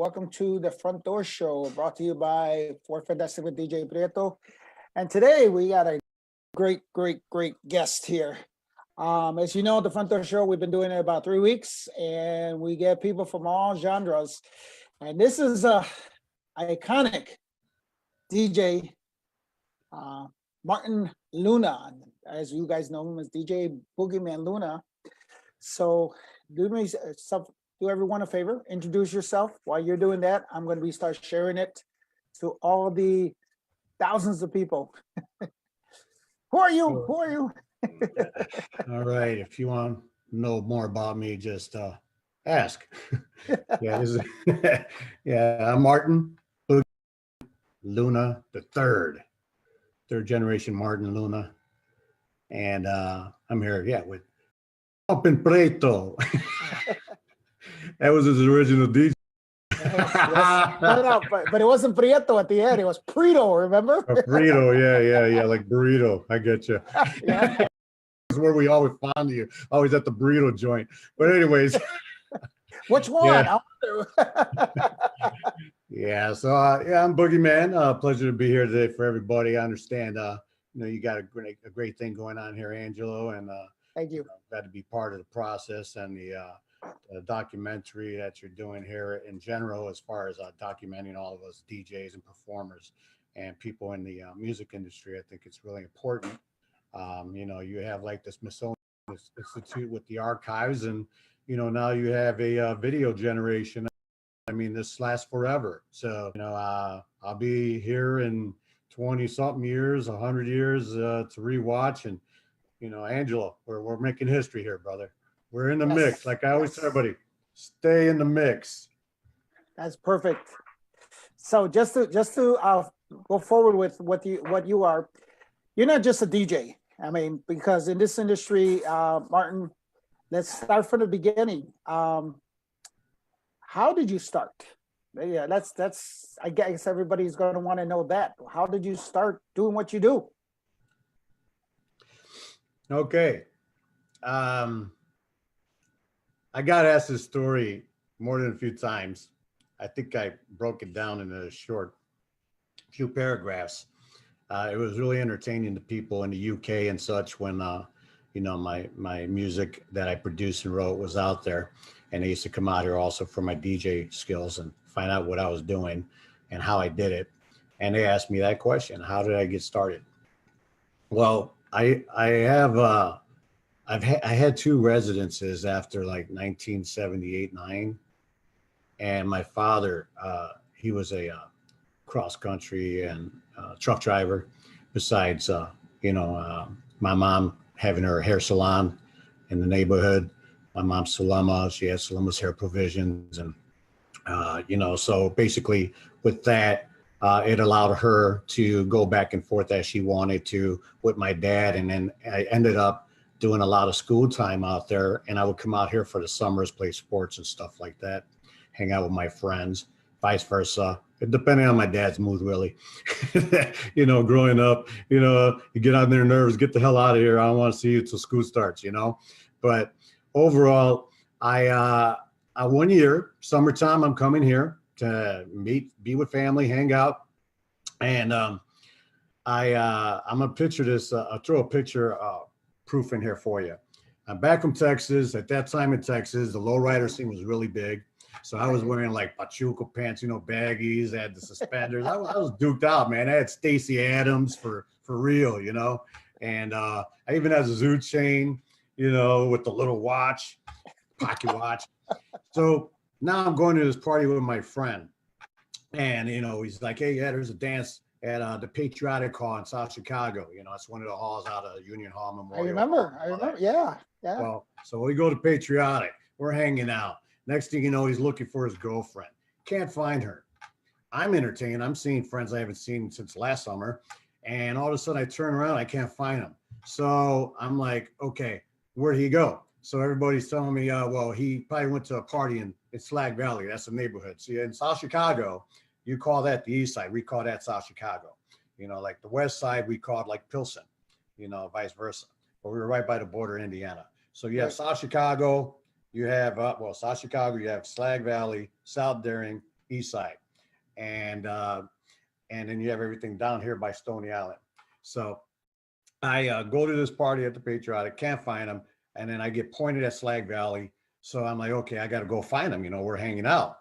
Welcome to the Front Door Show, brought to you by Fort Fantastic with DJ Prieto. And today we got a great guest here. As you know, the Front Door Show, we've been doing it about 3 weeks, and we get people from all genres. And this is a iconic DJ, Martin Luna, as you guys know him as DJ Boogieman Luna. So do everyone a favor, introduce yourself. While you're doing that, I'm going to start sharing it to all the thousands of people. Who are you? Who are you? All right. If you want to know more about me, just ask. I'm Martin Luna the third generation Martin Luna, and I'm here, with Angelo Prieto. That was his original DJ. No, but it wasn't Prieto at the end. It was Prieto, remember? Prieto, yeah, like burrito. I get you. Yeah. That's where we always found you, always at the burrito joint. But anyways. Which one? Yeah. So I'm Boogieman. Pleasure to be here today for everybody. I understand, you got a great thing going on here, Angelo, and thank you. Glad to be part of the process and the documentary that you're doing here in general, as far as documenting all of us DJs and performers and people in the music industry. I think it's really important. You have like the Smithsonian Institute with the archives, and now you have a video generation. I mean, this lasts forever. So I'll be here in 20-something years, 100 years to rewatch. And Angelo, we're making history here, brother. We're in the mix. Like I always tell everybody, stay in the mix. That's perfect. So just to go forward with what you are, you're not just a DJ. I mean, because in this industry, Martin, let's start from the beginning. How did you start? Yeah, that's. I guess everybody's going to want to know that. How did you start doing what you do? Okay. I got asked this story more than a few times. I think I broke it down in a short few paragraphs. It was really entertaining to people in the UK and such when, my music that I produced and wrote was out there. And they used to come out here also for my DJ skills and find out what I was doing and how I did it. And they asked me that question: how did I get started? Well, I had two residences after like 1978-9, and my father, he was a cross country and truck driver. Besides, my mom having her hair salon in the neighborhood. My mom's Sulema. She has Sulema's Hair Provisions, and so basically with that, it allowed her to go back and forth as she wanted to with my dad, and then I ended up doing a lot of school time out there, and I would come out here for the summers, play sports and stuff like that, hang out with my friends, vice versa, depending on my dad's mood, really. Growing up, you get on there nervous, get the hell out of here. I don't want to see you till school starts, But overall, I one year, summertime, I'm coming here to be with family, hang out. And I'm gonna picture this, I'll throw a picture proof in here for you. I'm back from Texas. At that time in Texas, the lowrider scene was really big. So I was wearing like Pachuco pants, baggies. I had the suspenders. I was duked out, man. I had Stacey Adams for real, And I even had a Zoot chain, with the little watch, pocket watch. So now I'm going to this party with my friend. And, he's like, hey, yeah, there's a dance at the Patriotic Hall in South Chicago. It's one of the halls out of Union Hall Memorial. I remember. Yeah. Well, so we go to Patriotic. We're hanging out. Next thing you know, he's looking for his girlfriend. Can't find her. I'm entertained. I'm seeing friends I haven't seen since last summer. And all of a sudden I turn around, I can't find him. So I'm like, okay, where'd he go? So everybody's telling me, well, he probably went to a party in Slag Valley. That's the neighborhood. See, in South Chicago, you call that the east side. We call that South Chicago. Like the west side, we call it like Pilsen, vice versa. But we were right by the border of Indiana. So you have South Chicago, you have, South Chicago, you have Slag Valley, South Daring, east side, and then you have everything down here by Stony Island. So I go to this party at the Patriotic, can't find them, and then I get pointed at Slag Valley. So I'm like, okay, I got to go find them. We're hanging out.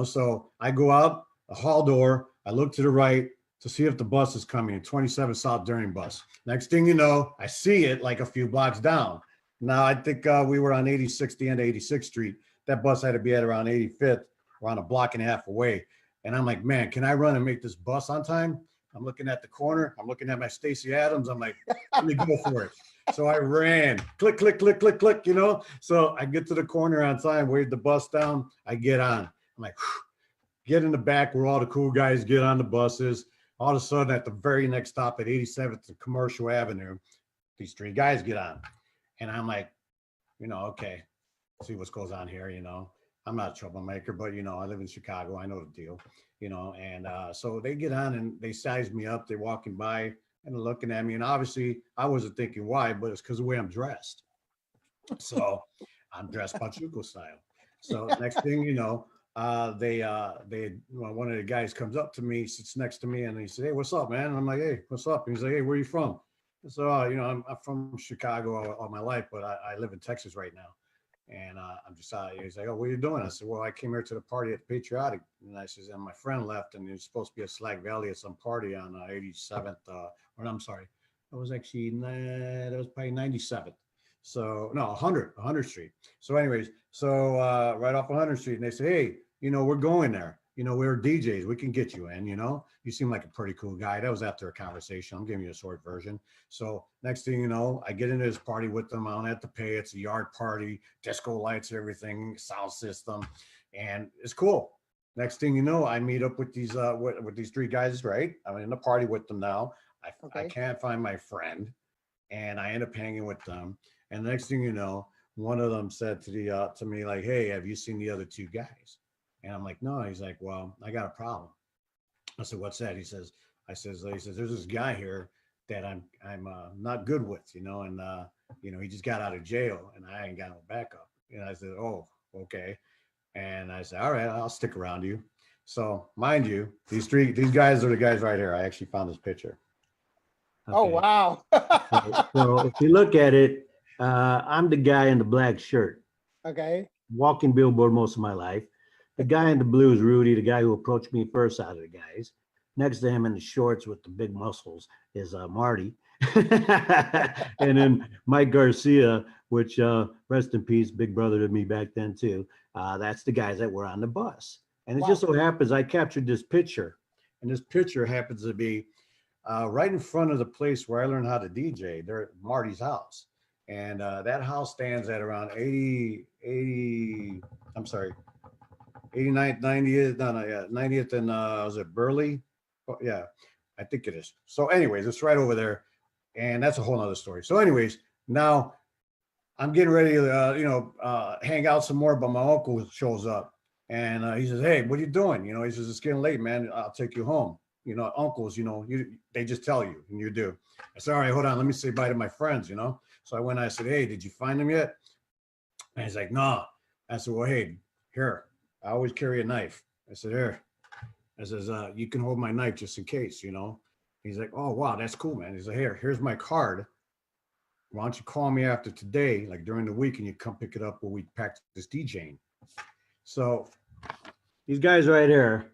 So I go out the hall door. I look to the right to see if the bus is coming. 27 South Durning bus. Next thing you know, I see it like a few blocks down. Now I think we were on 86th, the end of 86th Street. That bus had to be at around 85th, around a block and a half away. And I'm like, man, can I run and make this bus on time? I'm looking at the corner. I'm looking at my Stacey Adams. I'm like, let me go for it. So I ran, click, click, click, click, click, So I get to the corner on time, wave the bus down. I get on. I'm like, whew, get in the back where all the cool guys get on the buses. All of a sudden, at the very next stop at 87th and Commercial Avenue, these three guys get on. And I'm like, okay, see what goes on here, I'm not a troublemaker, but, I live in Chicago. I know the deal, and so they get on and they size me up. They're walking by and they're looking at me. And obviously, I wasn't thinking why, but it's because of the way I'm dressed. So I'm dressed Pachuco style. So next thing you know, one of the guys comes up to me, sits next to me, and he said, "Hey, what's up, man?" And I'm like, "Hey, what's up?" And he's like, "Hey, where are you from?" So, I'm from Chicago all my life, but I live in Texas right now. And I'm just he's like, "Oh, what are you doing?" I said, "Well, I came here to the party at the Patriotic." And I says, "And my friend left, and he's supposed to be at Slag Valley at some party on 87th, or I'm sorry, that was actually, that was probably 97th. So, no, 100 Street. So anyways, right off 100 Street, and they say, "Hey, we're going there. We're DJs. We can get you in, you seem like a pretty cool guy." That was after a conversation. I'm giving you a short version. So next thing you know, I get into this party with them. I don't have to pay. It's a yard party, disco lights, everything, sound system, and it's cool. Next thing you know, I meet up with these with these three guys, right? I'm in the party with them now. I can't find my friend, and I end up hanging with them. And the next thing you know, one of them said to me, like, "Hey, have you seen the other two guys?" And I'm like, "No." He's like, "Well, I got a problem." I said, "What's that?" He says, "There's this guy here that I'm not good with, and he just got out of jail and I ain't got no backup." And I said, "Oh, okay." And I said, "All right, I'll stick around you." So mind you, these guys are the guys right here. I actually found this picture. Okay. Oh, wow. So if you look at it, I'm the guy in the black shirt. Okay. Walking billboard most of my life. The guy in the blue is Rudy, the guy who approached me first out of the guys. Next to him in the shorts with the big muscles is Marty. And then Mike Garcia, which rest in peace, big brother to me back then too. That's the guys that were on the bus. And it just so happens I captured this picture. And this picture happens to be right in front of the place where I learned how to DJ, there at Marty's house. And that house stands at around 89th, 90th, 90th and was it Burley? Oh, yeah, I think it is. So anyways, it's right over there. And that's a whole nother story. So anyways, now I'm getting ready to, hang out some more, but my uncle shows up and he says, "Hey, what are you doing?" He says, "It's getting late, man. I'll take you home." Uncles, they just tell you and you do. I said, "All right, hold on. Let me say bye to my friends, So I went, I said, "Hey, did you find them yet?" And he's like, "No." I said, "Well, hey, here, I always carry a knife." I said, "Here." I says, "You can hold my knife just in case, He's like, "Oh, wow, that's cool, man." He's like, "Here's my card. Why don't you call me after today, like during the week, and you come pick it up where we practice DJing." So these guys right here,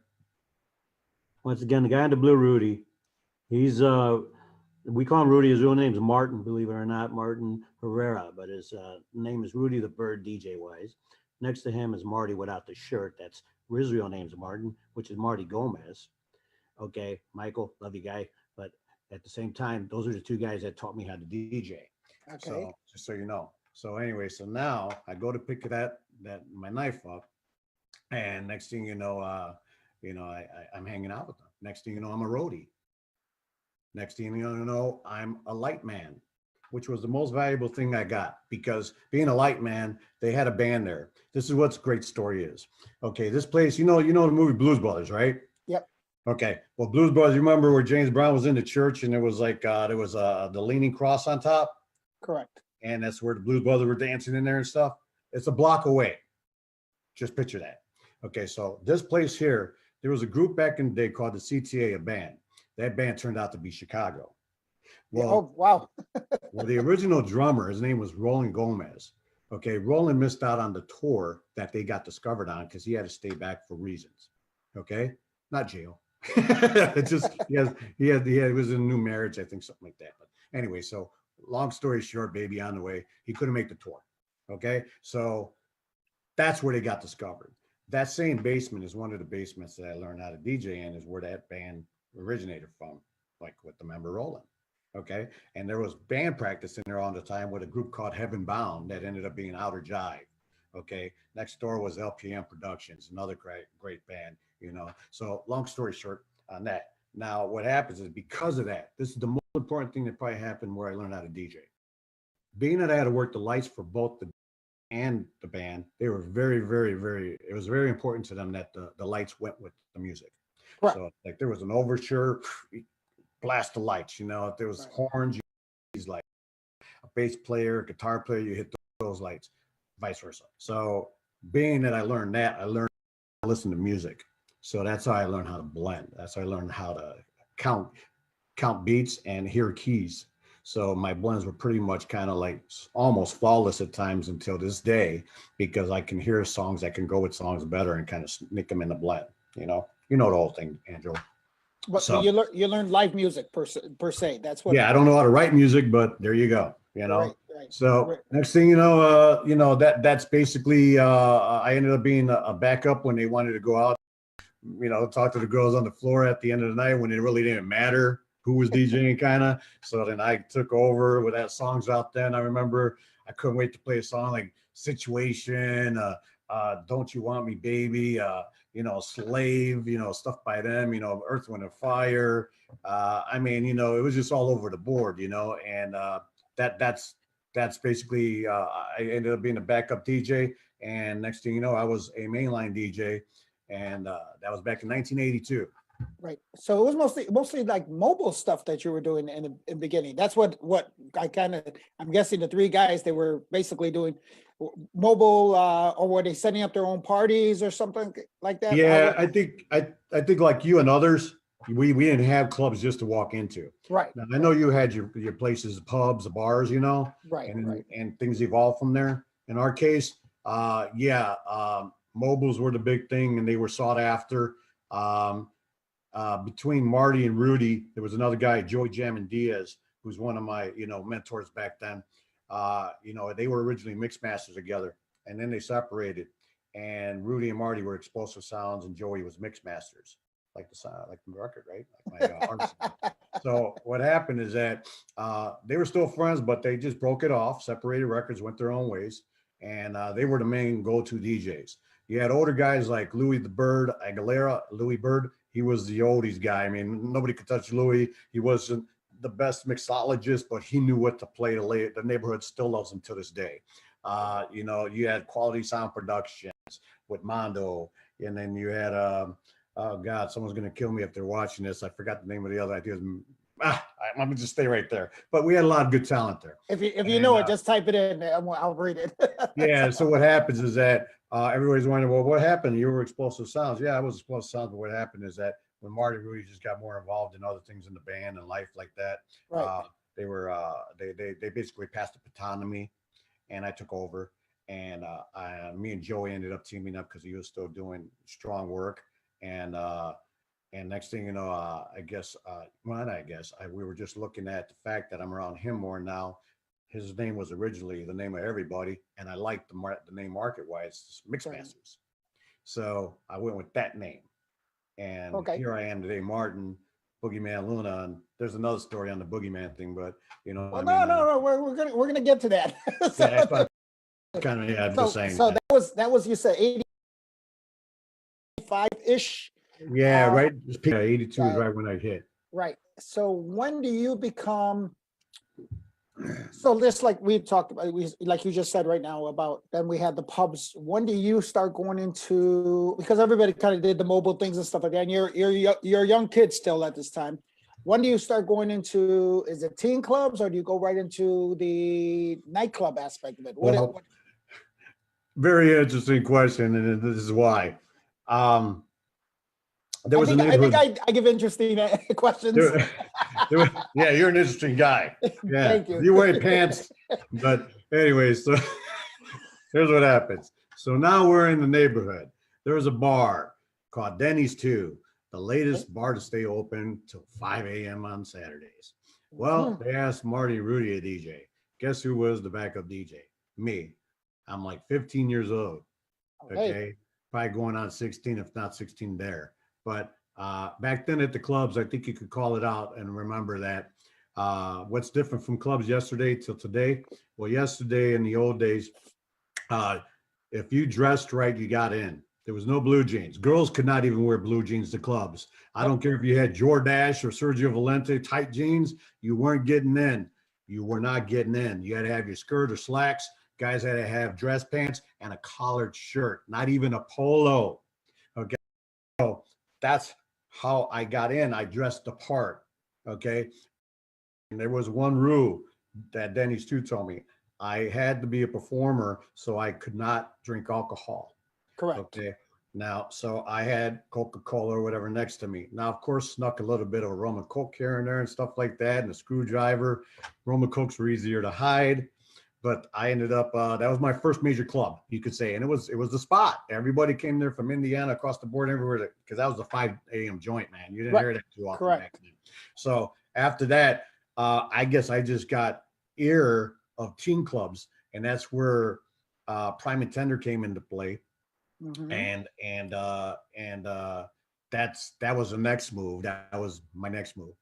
once again, the guy in the blue, Rudy, he's we call him Rudy. His real name is Martin, believe it or not, Martin Herrera, but his name is Rudy the Bird, DJ wise. Next to him is Marty without the shirt. That's his real name's Martin, which is Marty Gomez. Okay, Michael, love you, guy. But at the same time, those are the two guys that taught me how to DJ. Okay. So just so you know. So anyway, so now I go to pick my knife up, and next thing you know, I'm hanging out with them. Next thing you know, I'm a roadie. Next thing you know, I'm a light man, which was the most valuable thing I got, because being a light man, they had a band there. This is what's great story is. Okay, this place, you know the movie Blues Brothers, right? Yep. Okay, well, Blues Brothers, you remember where James Brown was in the church and there was like the leaning cross on top? Correct. And that's where the Blues Brothers were dancing in there and stuff. It's a block away. Just picture that. Okay, so this place here there was a group back in the day called the CTA, a band. That band turned out to be Chicago. Well, Oh, wow. well, the original drummer, his name was Roland Gomez. Okay, Roland missed out on the tour that they got discovered on because he had to stay back for reasons. Okay, not jail. It's just he was in a new marriage, I think, something like that. But anyway, so long story short, baby on the way, he couldn't make the tour. Okay, so that's where they got discovered. That same basement is one of the basements that I learned how to DJ in, is where that band originated from, like with the member Roland. Okay, and there was band practice in there all the time with a group called Heaven Bound that ended up being Outer Jive. Okay, next door was LPM Productions, another great band. So long story short on that. Now what happens is, because of that, this is the most important thing that probably happened where I learned how to DJ. Being that I had to work the lights for both the and the band, they were very, very, very, it was very important to them that the lights went with the music. Right. So like there was an overture, blast the lights, if there was horns, you use like a bass player, guitar player, you hit those lights, vice versa. So being that I learned that, I learned how to listen to music. So that's how I learned how to blend. That's how I learned how to count beats and hear keys. So my blends were pretty much kind of like almost flawless at times until this day, because I can hear songs that can go with songs better and kind of sneak them in the blend. The whole thing, Angelo. But So you learn live music per se. That's what. Yeah, I don't know how to write music, but there you go. Right. So next thing you know, that's basically I ended up being a backup when they wanted to go out, talk to the girls on the floor at the end of the night when it really didn't matter who was DJing, kind of. So then I took over with that songs out then. I remember I couldn't wait to play a song like Situation, Don't You Want Me Baby, Slave, stuff by them, Earth, Wind and Fire. It was just all over the board, and that's basically I ended up being a backup DJ. And next thing you know, I was a mainline DJ, and that was back in 1982. Right. So it was mostly like mobile stuff that you were doing in the beginning. That's what I'm guessing the three guys, they were basically doing mobile, or were they setting up their own parties or something like that? Yeah, I think like you and others, we didn't have clubs just to walk into. Right. Now, I know you had your places, pubs, bars, Right. and things evolved from there. In our case, mobiles were the big thing, and they were sought after. Between Marty and Rudy, there was another guy, Joey Jammin Diaz, who's one of my, mentors back then. They were originally mix masters together, and then they separated. And Rudy and Marty were Explosive Sounds, and Joey was mix masters, like the record, right? Like my artist. So what happened is that they were still friends, but they just broke it off, separated records, went their own ways, and they were the main go-to DJs. You had older guys like Louis the Bird Aguilera, Louis Bird. He was the oldies guy. I mean, nobody could touch Louis. He wasn't the best mixologist, but he knew what to play. The neighborhood still loves him to this day. You had Quality Sound Productions with Mondo, and then you had oh God, someone's gonna kill me if they're watching this. I forgot the name of the other ideas. I'm gonna just stay right there. But we had a lot of good talent there. If you know it, just type it in. I'll read it. Yeah. So what happens is that everybody's wondering, well, what happened? You were Explosive Sounds. Yeah, I was Explosive Sounds. But what happened is that when Marty and Rudy just got more involved in other things in the band and life like that, Right. they were they basically passed the baton to me, and I took over. And me and Joey ended up teaming up because he was still doing strong work. And next thing you know, we were just looking at the fact that I'm around him more now. His name was originally the name of everybody, and I liked the name market-wise, Mixmasters. So I went with that name, and here I am today, Martin, Boogeyman Luna. And there's another story on the Boogeyman thing, but no, we're gonna get to that. I'm just saying. So that was you said 85-ish. Yeah, right. 82 is right when I hit. Right. So when do you become? So just like we talked about, like you just said right now about, then we had the pubs. When do you start going into, because everybody kind of did the mobile things and stuff like that, and you're a young kid still at this time. When do you start going into, is it teen clubs, or do you go right into the nightclub aspect of it? Very interesting question, and this is why. there was a I think neighborhood. I give interesting questions. Yeah, you're an interesting guy. Yeah, Thank you. you wear pants. But anyway, so here's what happens. So now we're in the neighborhood. There's a bar called Denny's 2, the latest bar to stay open till 5 a.m. on Saturdays. Well, they asked Marty and Rudy, a DJ. Guess who was the backup DJ? Me. I'm like 15 years old. Okay. Probably going on 16, if not 16 there. But back then at the clubs, I think you could call it out and remember that. What's different from clubs yesterday till today? Well, yesterday in the old days, if you dressed right, you got in. There was no blue jeans. Girls could not even wear blue jeans to clubs. I don't care if you had Jordache or Sergio Valente tight jeans, you weren't getting in. You were not getting in. You had to have your skirt or slacks. Guys had to have dress pants and a collared shirt, not even a polo. Okay. So that's how I got in. I dressed the part. Okay. And there was one rule that Denny's 2 told me. I had to be a performer, so I could not drink alcohol. Correct. Okay. Now, so I had Coca-Cola or whatever next to me. Now, of course, snuck a little bit of a rum and Coke here and there and stuff like that, and a screwdriver. Rum and Cokes were easier to hide. But I ended up, that was my first major club, you could say. And it was the spot. Everybody came there from Indiana, across the board, everywhere, because that was the 5 a.m. joint, man. You didn't hear that too often back then. So after that, I guess I just got ear of teen clubs, and that's where Prime and Tender came into play. And that was the next move. That was my next move.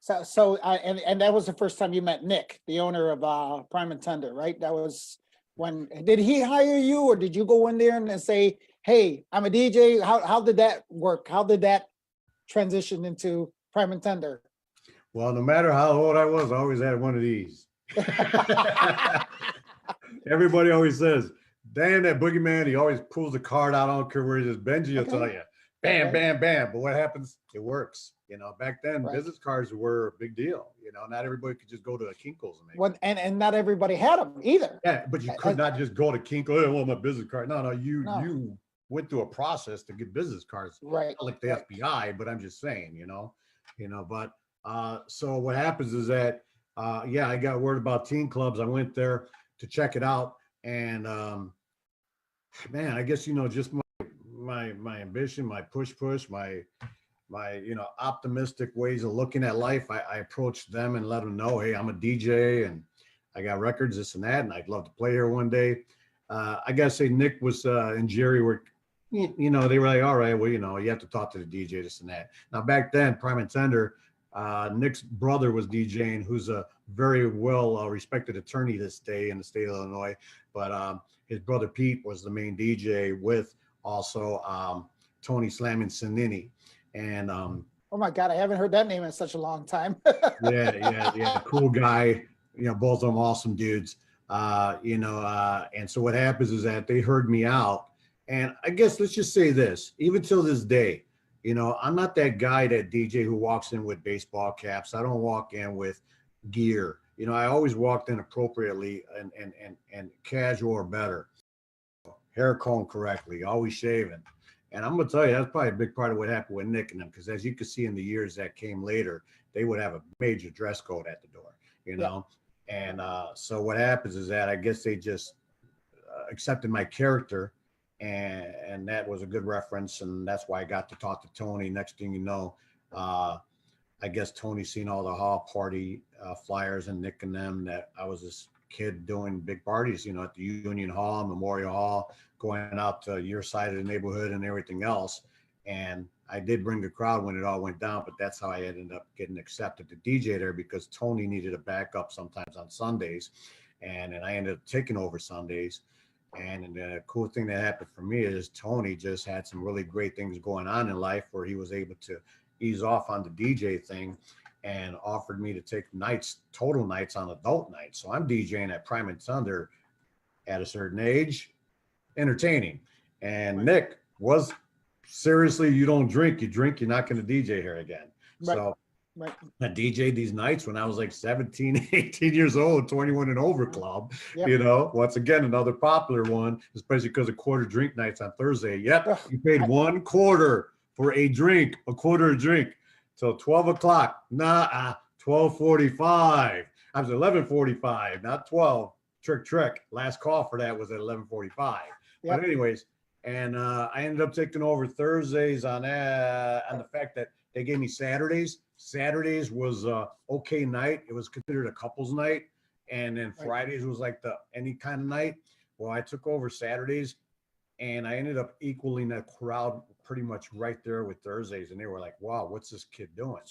So and that was the first time you met Nick, the owner of Prime and Tender, right? That was when, did he hire you, or did you go in there and say, hey, I'm a DJ? How did that work? How did that transition into Prime and Tender? Well, no matter how old I was, I always had one of these. Everybody always says, damn, that boogeyman, he always pulls the card out. I don't care where it is. Benji will tell you, bam, bam, bam. But what happens? It works. You know, back then, business cards were a big deal. You know, not everybody could just go to a Kinko's and make and not everybody had them either. Yeah, but you could not just go to Kinko. I want my business card. No, you went through a process to get business cards. Right. Not like the FBI, but I'm just saying, you know. But so what happens is that I got word about teen clubs. I went there to check it out, and man, I guess just my ambition, my push, my optimistic ways of looking at life. I approached them and let them know, hey, I'm a DJ and I got records, this and that, and I'd love to play here one day. I gotta say, Nick was and Jerry were, they were like, all right, well, you have to talk to the DJ, this and that. Now back then, Prime and Tender, Nick's brother was DJing, who's a very well respected attorney this day in the state of Illinois, but his brother Pete was the main DJ with also Tony Slammin' Sanini. And oh my God, I haven't heard that name in such a long time. yeah, cool guy. Both of them awesome dudes. And so what happens is that they heard me out, and I guess let's just say this: even till this day, I'm not that guy, that DJ who walks in with baseball caps. I don't walk in with gear. I always walked in appropriately and casual or better. Hair combed correctly, always shaven. And I'm going to tell you, that's probably a big part of what happened with Nick and them, because as you can see in the years that came later, they would have a major dress code at the door, And so what happens is that I guess they just accepted my character, and that was a good reference. And that's why I got to talk to Tony. Next thing you know, I guess Tony seen all the hall party flyers and Nick and them, that I was this kid doing big parties, at the Union Hall, Memorial Hall, going out to your side of the neighborhood and everything else. And I did bring the crowd when it all went down, but that's how I ended up getting accepted to DJ there, because Tony needed a backup sometimes on Sundays. And I ended up taking over Sundays. And the cool thing that happened for me is Tony just had some really great things going on in life, where he was able to ease off on the DJ thing and offered me to take total nights on adult nights. So I'm DJing at Prime and Thunder at a certain age, entertaining. And Nick was, seriously, you don't drink, you drink, you're not going to DJ here again. Right. So I DJ'd these nights when I was like 17, 18 years old, 21 and over club, once again, another popular one, especially because of quarter drink nights on Thursday. Yep, you paid 1 quarter for a drink, a quarter a drink, till 12 o'clock. Nah, 12:45. I was 11:45, not 12. Trick. Last call for that was at 11:45. Yep. But anyways, and I ended up taking over Thursdays on the fact that they gave me Saturdays. Saturdays was okay night. It was considered a couples night, and then Fridays was like the any kind of night. Well, I took over Saturdays, and I ended up equaling that crowd pretty much right there with Thursdays, and they were like, "Wow, what's this kid doing?"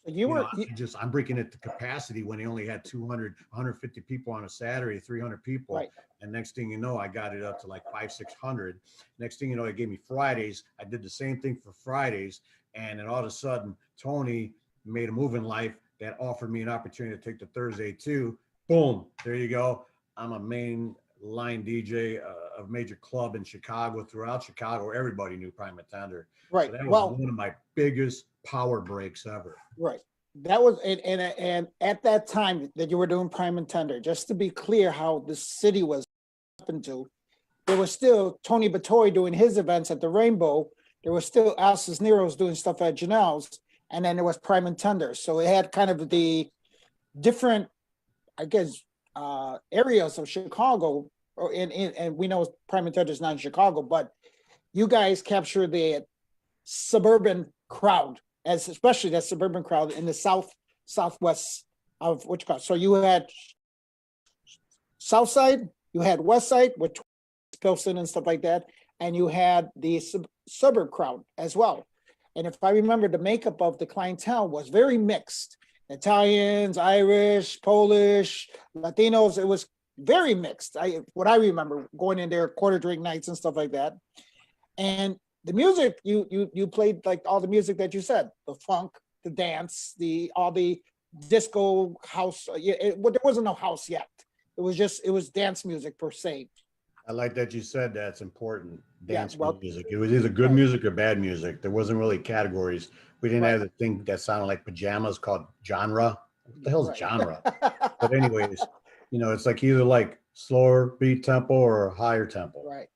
I'm breaking it to capacity when they only had 200, 150 people on a Saturday, 300 people. Right. And next thing you know, I got it up to like 500, 600. Next thing you know, they gave me Fridays. I did the same thing for Fridays. And then all of a sudden, Tony made a move in life that offered me an opportunity to take the Thursday too. Boom. There you go. I'm a main line DJ of a major club in Chicago. Throughout Chicago, everybody knew Prime Attender. Right. So that was one of my biggest power breaks ever. Right. That was and at that time that you were doing Prime and Tender, just to be clear how the city was up into, there was still Tony Batoy doing his events at the Rainbow. There was still Al Cisneros doing stuff at Janelle's, and then there was Prime and Tender. So it had kind of the different, I guess, areas of Chicago, and we know Prime and Tender is not in Chicago, but you guys captured the suburban crowd, especially that suburban crowd in the southwest of Wichita. So you had South Side, you had West Side with Pilsen and stuff like that, and you had the suburb crowd as well. And if I remember, the makeup of the clientele was very mixed. Italians, Irish, Polish, Latinos, it was very mixed. What I remember going in there, quarter drink nights and stuff like that. And the music, you played like all the music that you said, the funk, the dance, all the disco house. There wasn't no house yet. It was dance music per se. I like that you said that's important. Dance music. It was either good right. music or bad music. There wasn't really categories. We didn't Right. have the thing that sounded like pajamas called genre. What the hell's genre? But anyways, it's like either like slower beat tempo or higher tempo. Right.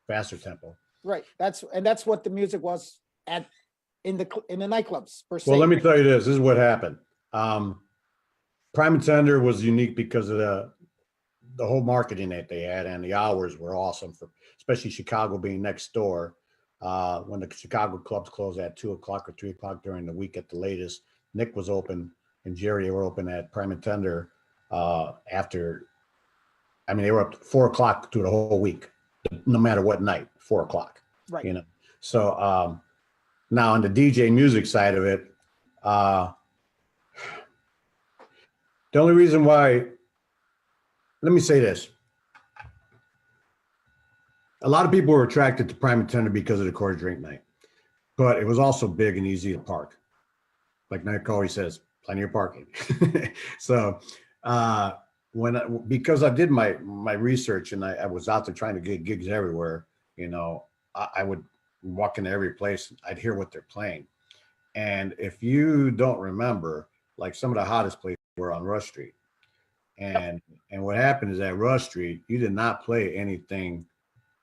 Faster tempo. Right. That's what the music was in the nightclubs per se. Well, let me tell you this. This is what happened. Prime Tender was unique because of the whole marketing that they had, and the hours were awesome for, especially Chicago being next door. When the Chicago clubs closed at 2 o'clock or 3 o'clock during the week at the latest, Nick was open and Jerry were open at Prime and Tender after. I mean, they were up to 4 o'clock through the whole week, no matter what night, 4 o'clock. Right. So now on the DJ music side of it, the only reason why. Let me say this. A lot of people were attracted to Prime and Tender because of the quarter drink night, but it was also big and easy to park. Like Nick always says, plenty of parking. So because I did my research and I was out there trying to get gigs everywhere, I would walk into every place. I'd hear what they're playing. And if you don't remember, like some of the hottest places were on Rush Street. And what happened is at Rush Street, you did not play anything,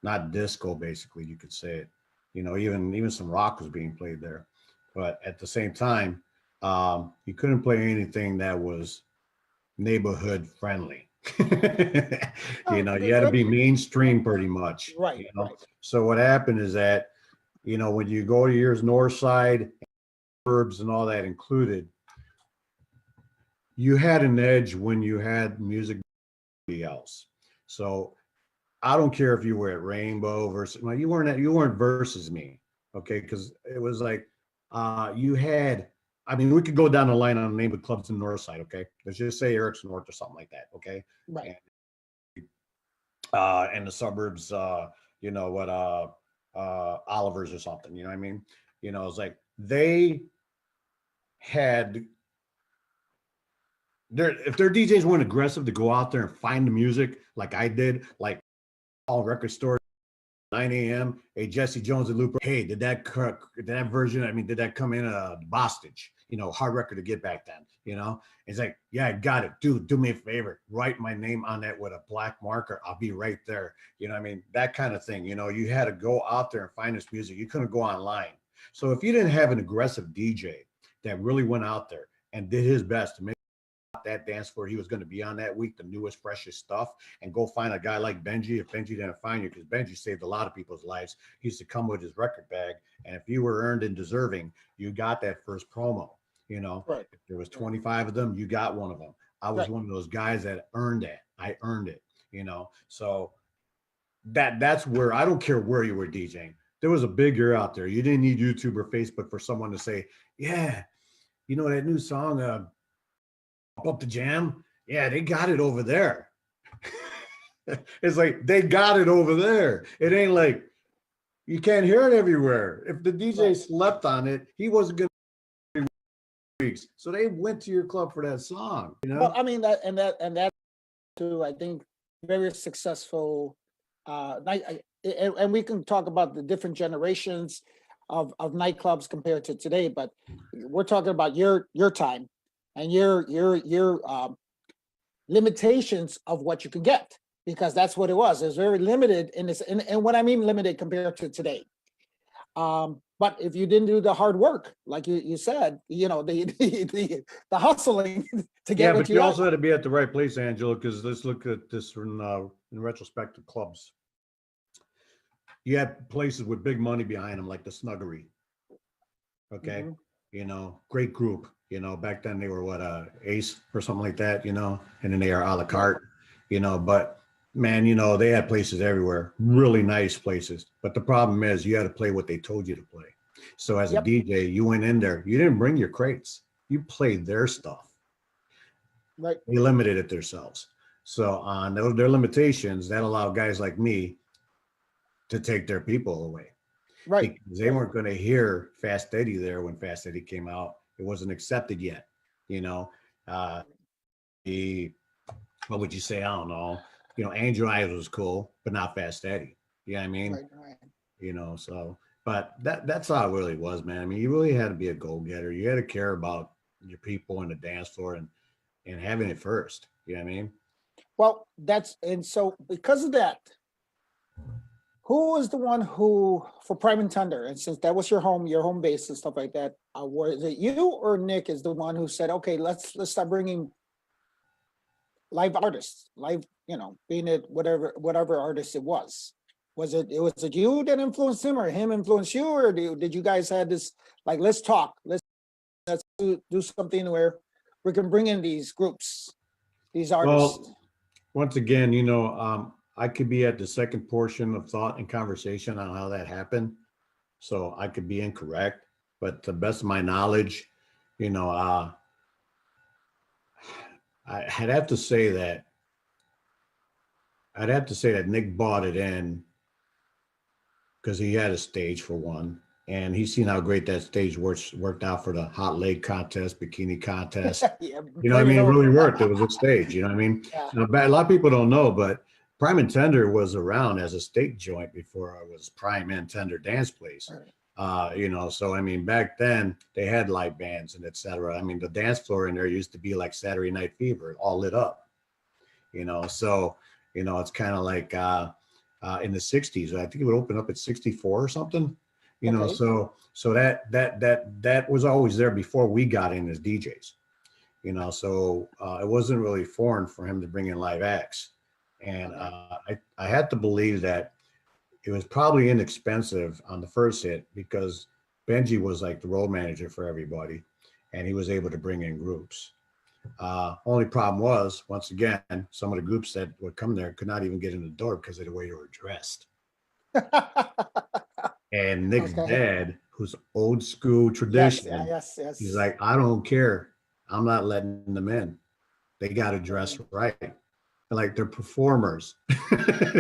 not disco, basically, you could say it. Even some rock was being played there. But at the same time, you couldn't play anything that was neighborhood friendly. You had to be mainstream pretty much. Right. Right. So what happened is that, when you go to your north side, suburbs and all that included, you had an edge when you had music else. So I don't care if you were at Rainbow versus, you weren't versus me, okay? Because it was like you had. I mean, we could go down the line on the name of clubs in the north side, okay? Let's just say Eric's North or something like that, okay? Right. And the suburbs, Oliver's or something. You know what I mean? It's like they had. If their DJs weren't aggressive to go out there and find the music like I did, like all record stores, 9 a.m. Hey, Jesse Jones and Looper. Hey, did that version? I mean, did that come in Bostage? Hard record to get back then. It's like, yeah, I got it, dude. Do me a favor, write my name on that with a black marker. I'll be right there. I mean, that kind of thing. You had to go out there and find this music. You couldn't go online. So if you didn't have an aggressive DJ that really went out there and did his best to make that dance floor he was going to be on that week, the newest, freshest stuff, and go find a guy like Benji. If Benji didn't find you, because Benji saved a lot of people's lives, he used to come with his record bag, and if you were earned and deserving, you got that first promo. You know, Right. If there was 25 of them, you got one of them. I was one of those guys that earned that. I earned it. You know, so that's where, I don't care where you were DJing. There was a big ear out there. You didn't need YouTube or Facebook for someone to say, yeah, you know that new song, Up the Jam? Yeah, they got it over there. It's like, they got it over there. It ain't like, you can't hear it everywhere. If the DJ slept on it, he wasn't going to weeks. So they went to your club for that song, you know? Well, I mean, that too, I think, very successful night. And we can talk about the different generations of nightclubs compared to today, but we're talking about your time and your limitations of what you can get, because that's what it was. It was very limited in this, and what I mean limited compared to today. But if you didn't do the hard work, like you said, you know, the hustling to get Yeah, what but you got. also had to be at the right place, Angelo, because let's look at this in retrospect to clubs. You had places with big money behind them, like the Snuggery. Okay. Mhm. You know, great group. You know, back then they were what, Ace or something like that, you know, and then they are a la carte, you know, but man, you know, they had places everywhere, really nice places. But the problem is you had to play what they told you to play. So as a DJ, you went in there, you didn't bring your crates, you played their stuff. Right. They limited it themselves. So on their limitations, that allowed guys like me to take their people away. Right. Because they weren't going to hear Fast Eddie there when Fast Eddie came out. It wasn't accepted yet. You know, what would you say? I don't know. You know, Angel Eyes was cool, but not Fast Eddie. You know what I mean? Right. You know, so, but that's how it really was, man. I mean, you really had to be a go-getter. You had to care about your people and the dance floor and having it first. You know what I mean? Well, and so because of that, who was the one who, for Prime and Tender, and since that was your home base and stuff like that, was it you or Nick is the one who said, okay, let's start bringing live artists, you know, being it whatever artist it was. Was it you that influenced him, or him influenced you, or did you guys had this, like, let's talk, let's do something where we can bring in these groups, these artists? Well, once again, you know, I could be at the second portion of thought and conversation on how that happened. So I could be incorrect, but to the best of my knowledge, you know, I'd have to say that Nick bought it in because he had a stage for one, and he's seen how great that stage worked out for the hot leg contest, bikini contest. Yeah, you know what I mean? It really worked. It was a stage, you know what I mean? Yeah. Now, a lot of people don't know, but Prime and Tender was around as a steak joint before it was Prime and Tender Dance Place. Right. You know, so I mean, back then they had live bands and etc. I mean, the dance floor in there used to be like Saturday Night Fever, all lit up. You know, so you know, it's kind of like in the '60s. I think it would open up at '64 or something. You know, so that was always there before we got in as DJs. You know, so it wasn't really foreign for him to bring in live acts. And I had to believe that it was probably inexpensive on the first hit because Benji was like the road manager for everybody, and he was able to bring in groups. Only problem was, once again, some of the groups that would come there could not even get in the door because of the way they were dressed. And Nick's dad, who's old school tradition, yes. He's like, I don't care. I'm not letting them in. They got to dress right. Like they're performers.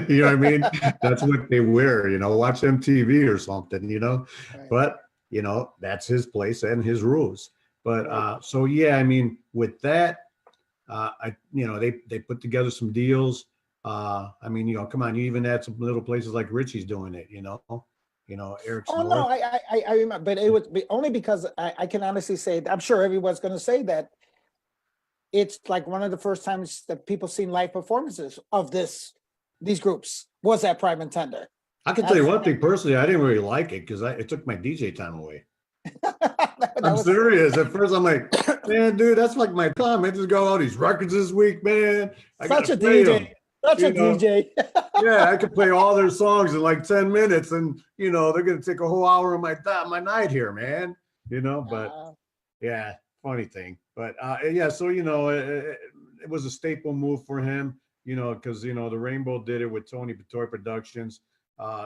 You know what I mean? That's what they wear, you know, watch MTV or something, you know, but you know, that's his place and his rules. But so, yeah, I mean, with that, you know, they put together some deals. I mean, you know, come on, you even had some little places like Richie's doing it, you know, Eric's. Oh, no, I remember, but it would be only because I can honestly say, I'm sure everyone's going to say that it's like one of the first times that people seen live performances of these groups was at Prime and Tender. I can tell you one thing personally, I didn't really like it because it took my DJ time away. I'm serious. At first, I'm like, man, dude, that's like my time. I just got all these records this week, man. I Such a play DJ. them. Such a DJ. Yeah, I could play all their songs in like 10 minutes, and they're gonna take a whole hour of my night here, man. But yeah, funny thing. But yeah, so it was a staple move for him, because the Rainbow did it with Tony Pettori Productions.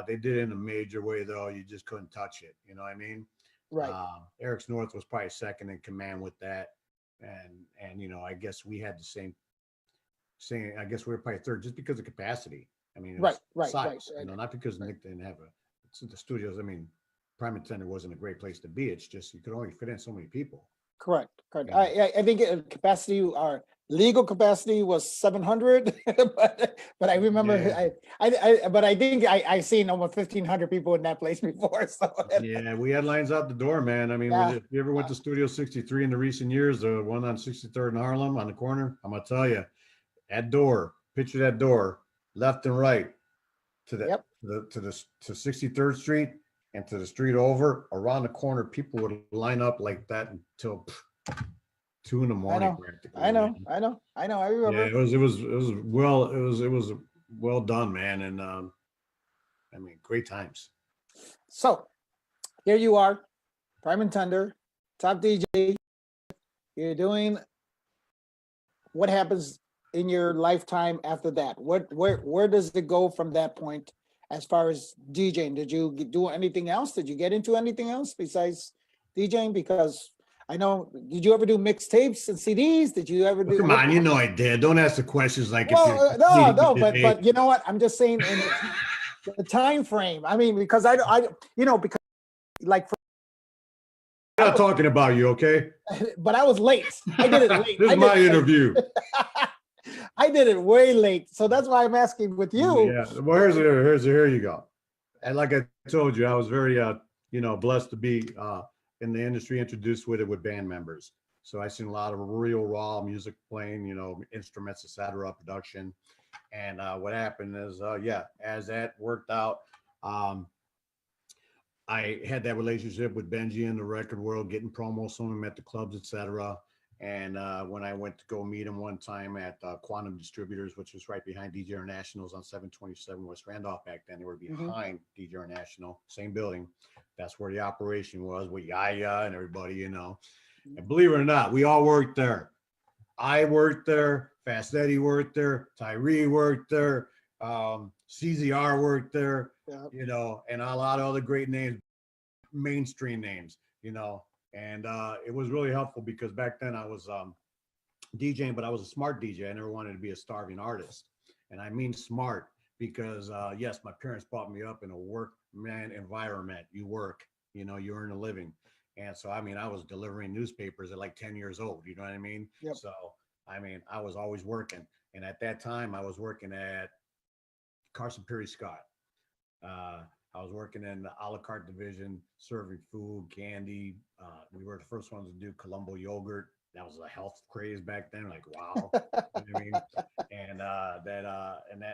They did it in a major way though. You just couldn't touch it. You know what I mean? Right. Eric North was probably second in command with that, and I guess we had the same. I guess we were probably third just because of capacity. I mean, right, size, not because Nick didn't have the studios. I mean, Prime and Tender wasn't a great place to be. It's just you could only fit in so many people. Correct. I think capacity, our legal capacity was 700, but I remember but I think I seen over 1,500 people in that place before. So yeah, we had lines out the door, man. I mean, if you ever went to Studio 63 in the recent years, the one on 63rd and Harlem on the corner, I'm gonna tell you, that door, picture that door, left and right to to 63rd Street and to the street over around the corner. People would line up like that until 2 a.m. practically. I know. I remember. Yeah, it was well done, man, and I mean, great times. So here you are, Prime and Tender, top DJ. You're doing. What happens in your lifetime after that? Where does it go from that point as far as DJing? Did you do anything else? Did you get into anything else besides DJing? Because I know, did you ever do mixtapes and CDs? Did you ever do? Come on, I did. Don't ask the questions like. Well, no, but you know what? I'm just saying in the time frame. I mean, because because like. I'm not talking about you, okay? But I was late. I did it late. This is my interview. I did it way late, so that's why I'm asking with you. Yeah, well, here you go. And like I told you, I was very blessed to be in the industry, introduced with it with band members. So I seen a lot of real raw music playing, instruments, etc., production. And what happened is, as that worked out, I had that relationship with Benji in the record world, getting promos from him at the clubs, etc. And when I went to go meet him one time at Quantum Distributors, which was right behind DJ International's on 727 West Randolph back then, they were behind DJ International, same building. That's where the operation was with Yaya and everybody, And believe it or not, we all worked there. I worked there, Fast Eddie worked there, Tyree worked there, CZR worked there, and a lot of other great names, mainstream names, and it was really helpful because back then I was DJing, but I was a smart DJ. I never wanted to be a starving artist. And I mean smart because, yes, my parents brought me up in a workman environment. You work, you earn a living. And so, I mean, I was delivering newspapers at like 10 years old, you know what I mean? Yep. So, I mean, I was always working. And at that time, I was working at Carson Perry Scott. I was working in the a la carte division, serving food, candy. We were the first ones to do Colombo yogurt. That was a health craze back then. Like, wow. You know what I mean?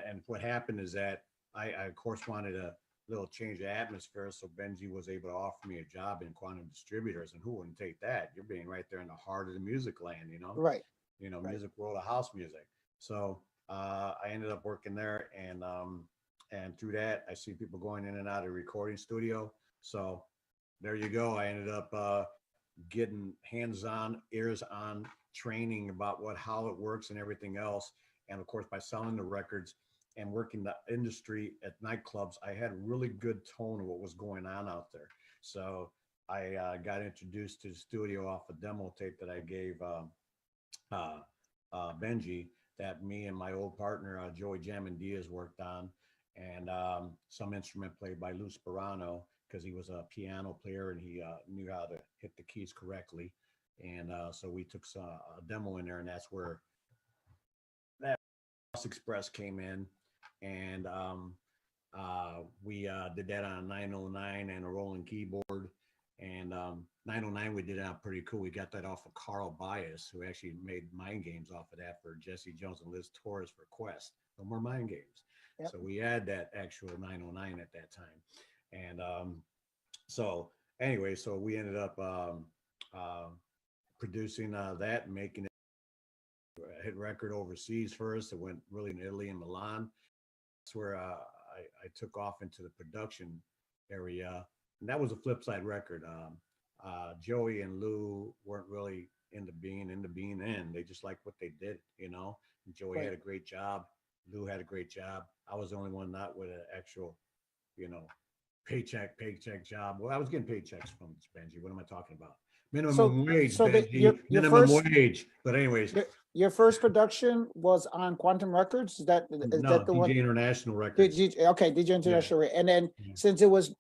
And what happened is that I of course wanted a little change of atmosphere. So Benji was able to offer me a job in Quantum Distributors, and who wouldn't take that? You're being right there in the heart of the music land, Right. Music world of house music. So I ended up working there, and through that, I see people going in and out of the recording studio. So there you go. I ended up getting hands-on, ears-on training about how it works and everything else. And of course, by selling the records and working the industry at nightclubs, I had really good tone of what was going on out there. So I got introduced to the studio off a demo tape that I gave Benji, that me and my old partner, Joey Jammin Diaz, worked on. And some instrument played by Lou Sperano, because he was a piano player and he knew how to hit the keys correctly. And so we took a demo in there, and that's where that Express came in. And we did that on a 909 and a rolling keyboard. And 909, we did that pretty cool. We got that off of Carl Bias, who actually made Mind Games off of that for Jesse Jones and Liz Torres for Quest. No more Mind Games. Yep. So we had that actual 909 at that time. And so anyway, so we ended up producing that and making it a hit record overseas first. It went really in Italy and Milan. That's where I took off into the production area. And that was a flip side record. Joey and Lou weren't really into being in. They just liked what they did, you know. And Joey had a great job. Lou had a great job. I was the only one not with an actual, you know, paycheck job. Well, I was getting paychecks from Benji. What am I talking about? Minimum wage, so Benji. your Minimum first wage. But anyways, your first production was on Quantum Records. Is that no, the DJ one? International Records. Okay, DJ International. And then Yeah. since it was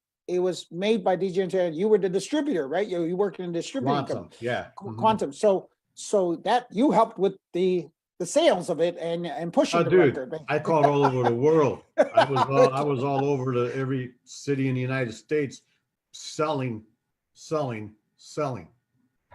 made by DJ International, you were the distributor, right? You worked in a distributing Quantum, company. yeah. Quantum. So that you helped with the sales of it and pushing the Dude, record. I called all over the world. I was all over every city in the United States selling.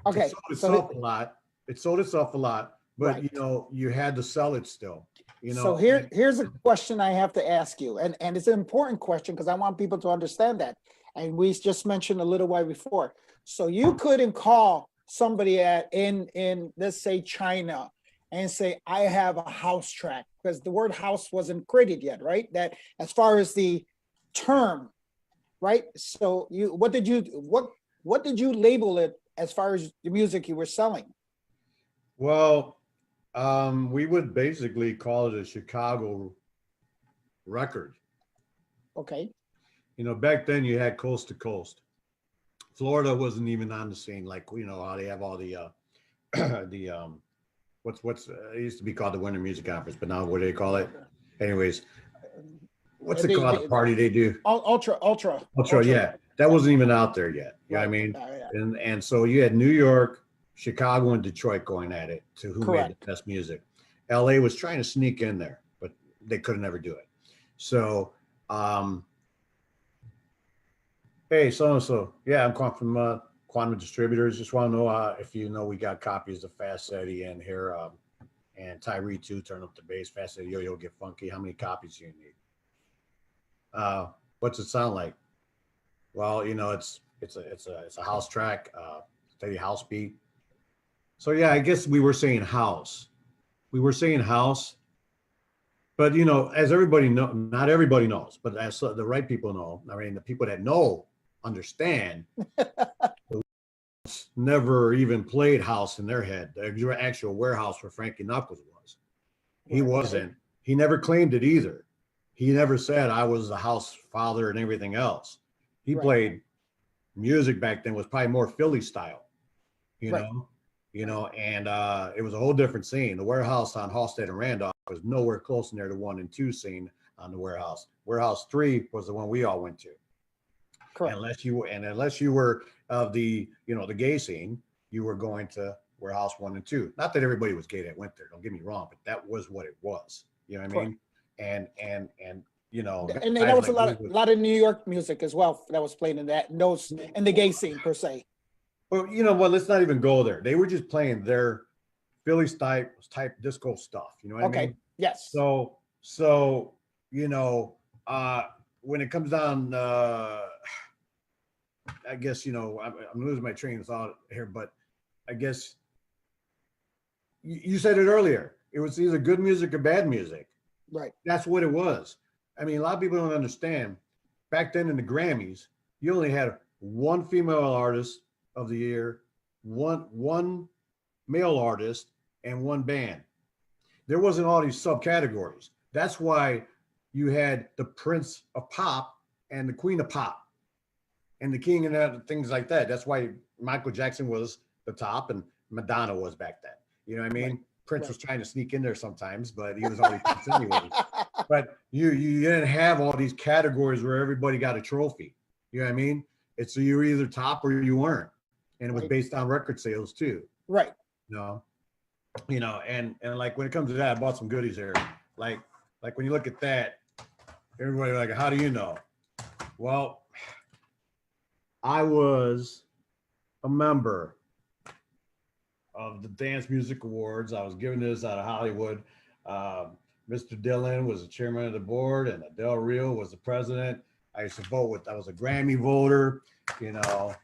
Okay, It sold itself a lot. It sold itself a lot, but Right. you know, you had to sell it still. You know, So here's a question I have to ask you, and it's an important question because I want people to understand that. And we just mentioned a little while before. So you couldn't call somebody in let's say China and say, I have a house track, because the word house wasn't created yet, right? That as far as the term, right? So what did you label it as far as the music you were selling? well, we would basically call it a Chicago record. Okay. You know, back then you had coast to coast. Florida wasn't even on the scene, like, you know, how they have all the the what's it used to be called the Winter Music Conference, but now what do they call it? Anyways, what's it called? The party they do? Ultra. Yeah, that wasn't even out there yet. You know what I mean? Yeah. And so you had New York, Chicago, and Detroit going at it to who made Correct. the best music. LA was trying to sneak in there, but they could never do it. So hey, so yeah, I'm calling from Quantum Distributors. Just want to know if you know we got copies of Fast Eddie in here, and Tyree too. Turn up the bass. Fast Eddie, yo, get funky. How many copies do you need? What's it sound like? Well, you know, it's a house track, steady house beat. So yeah, I guess we were saying house. We were saying house, but you know, as everybody know, not everybody knows, but as the right people know, I mean, the people that know understand. Never even played house in their head. The actual warehouse where Frankie Knuckles was. He wasn't. He never claimed it either. He never said I was the house father and everything else. He played music back then was probably more Philly style, you know, and it was a whole different scene. The warehouse on Halstead and Randolph was nowhere close near the 1 and 2 scene on the warehouse. Warehouse 3 was the one we all went to. Correct. Unless you were of the, you know, the gay scene, you were going to Warehouse 1 and 2. Not that everybody was gay that went there, don't get me wrong, but that was what it was. You know what I mean? And you know, and that was like a lot of New York music as well that was playing in the gay scene per se. Well, you know what? Let's not even go there. They were just playing their Philly type disco stuff. You know what I mean? Yes. So you know, when it comes down, I guess, you know, I'm losing my train of thought here, but I guess you said it earlier. It was either good music or bad music. Right. That's what it was. I mean, a lot of people don't understand. Back then in the Grammys, you only had one female artist of the year, one male artist, and one band. There wasn't all these subcategories. That's why you had the Prince of Pop and the Queen of Pop and the King and things like that. That's why Michael Jackson was the top and Madonna was back then. You know what I mean? Right. Prince was trying to sneak in there sometimes, but he was always Prince anyway. But you didn't have all these categories where everybody got a trophy. You know what I mean? It's you were either top or you weren't. And it was based on record sales too. Right. You know, and like when it comes to that, I bought some goodies here. Like when you look at that, everybody like, how do you know? Well, I was a member of the Dance Music Awards. I was given this out of Hollywood. Mr. Dillon was the chairman of the board, and Adele Real was the president. I used to vote with. I was a Grammy voter. You know,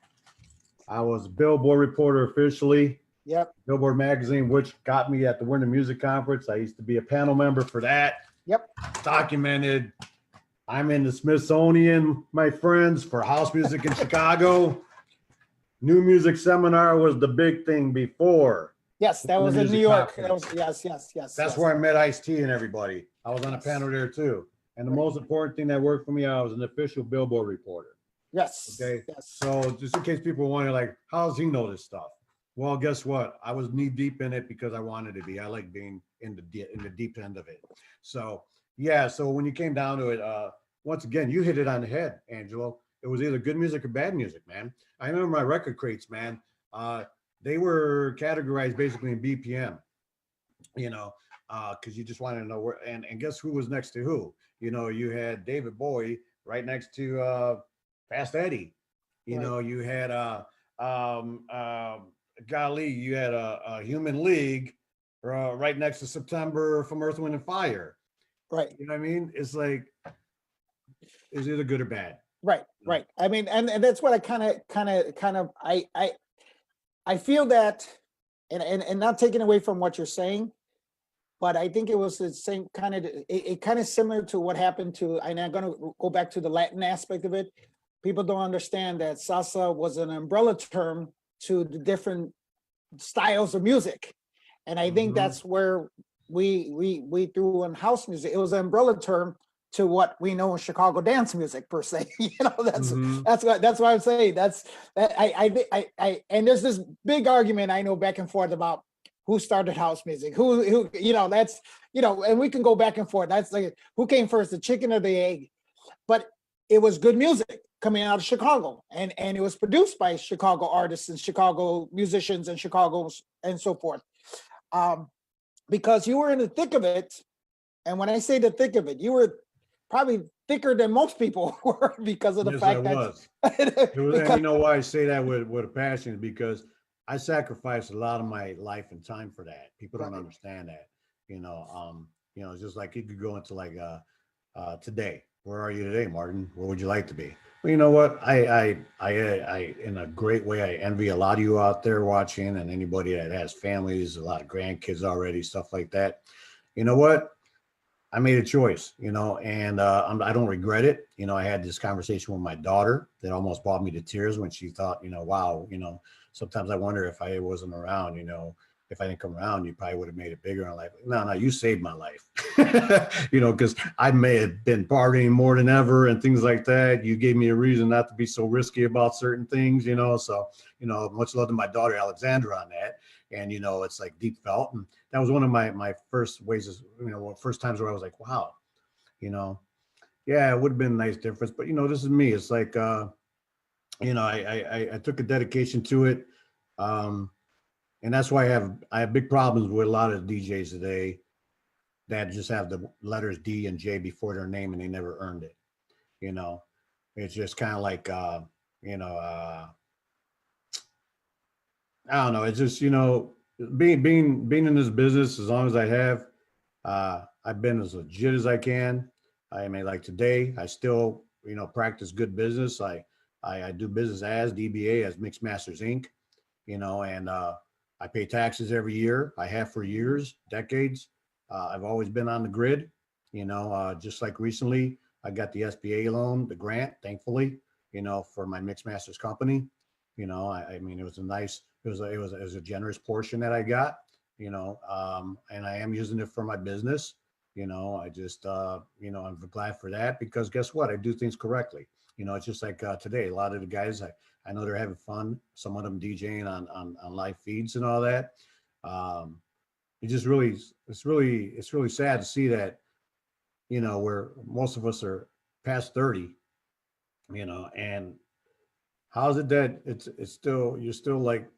I was a Billboard reporter officially. Yep. Billboard magazine, which got me at the Winter Music Conference. I used to be a panel member for that. Yep. Documented. I'm in the Smithsonian, my friends, for house music in Chicago. New music seminar was the big thing before. Yes, that was in New York. That was, yes. That's where I met Ice-T and everybody. I was on a panel there too. And the most important thing that worked for me, I was an official Billboard reporter. Yes. Okay. Yes. So just in case people wonder, like, how does he know this stuff? Well, guess what? I was knee deep in it because I wanted to be. I like being in the deep end of it. So yeah. So when you came down to it, once again, you hit it on the head, Angelo. It was either good music or bad music, man. I remember my record crates, man. They were categorized basically in BPM, you know, because you just wanted to know where. And guess who was next to who? You know, you had David Bowie right next to Fast Eddie. You Right. know, you had golly, you had a Human League right next to September from Earth, Wind, and Fire. Right. You know what I mean? It's like, is either good or bad. Right. I mean, and that's what I I feel that, and not taking away from what you're saying, but I think it was the same kind of, it kind of similar to what happened to, and I'm going to go back to the Latin aspect of it. People don't understand that salsa was an umbrella term to the different styles of music. And I think that's where we threw in house music. It was an umbrella term to what we know in Chicago dance music per se. You know, that's what I'm saying. I and there's this big argument I know back and forth about who started house music, who you know, that's, you know, and we can go back and forth. That's like, who came first, the chicken or the egg? But it was good music coming out of Chicago, and it was produced by Chicago artists and Chicago musicians and Chicago's and so forth. Because you were in the thick of it, and when I say the thick of it, you were probably thicker than most people were because of the fact that And you know why I say that with a passion is because I sacrificed a lot of my life and time for that. People don't understand that. You know, it's just like you could go into like today. Where are you today, Martin? Where would you like to be? Well, you know what? I in a great way, I envy a lot of you out there watching, and anybody that has families, a lot of grandkids already, stuff like that. You know what? I made a choice, you know, and I don't regret it. You know, I had this conversation with my daughter that almost brought me to tears when she thought, you know, wow, you know, sometimes I wonder if I wasn't around, you know, if I didn't come around, you probably would have made it bigger in life. No, you saved my life, you know, because I may have been partying more than ever and things like that. You gave me a reason not to be so risky about certain things, you know. So, you know, much love to my daughter, Alexandra, on that. And, you know, it's like deep felt. And that was one of my first ways, you know, first times where I was like, wow, you know, yeah, it would have been a nice difference. But, you know, this is me. It's like, you know, I took a dedication to it. And that's why I have big problems with a lot of DJs today that just have the letters D and J before their name and they never earned it. You know, it's just kind of like, you know, I don't know. It's just, you know, being in this business as long as I have, I've been as legit as I can. I mean, like today, I still, you know, practice good business. I do business as DBA, as Mixed Masters Inc., you know, and I pay taxes every year. I have for years, decades. I've always been on the grid, you know, just like recently, I got the SBA loan, the grant, thankfully, you know, for my Mixed Masters company. You know, I mean, it was a generous portion that I got, you know, and I am using it for my business. You know, I just, you know, I'm glad for that because guess what? I do things correctly. You know, it's just like today, a lot of the guys, I know they're having fun. Some of them DJing on live feeds and all that. It's really sad to see that, you know, where most of us are past 30, you know, and how is it that you're still like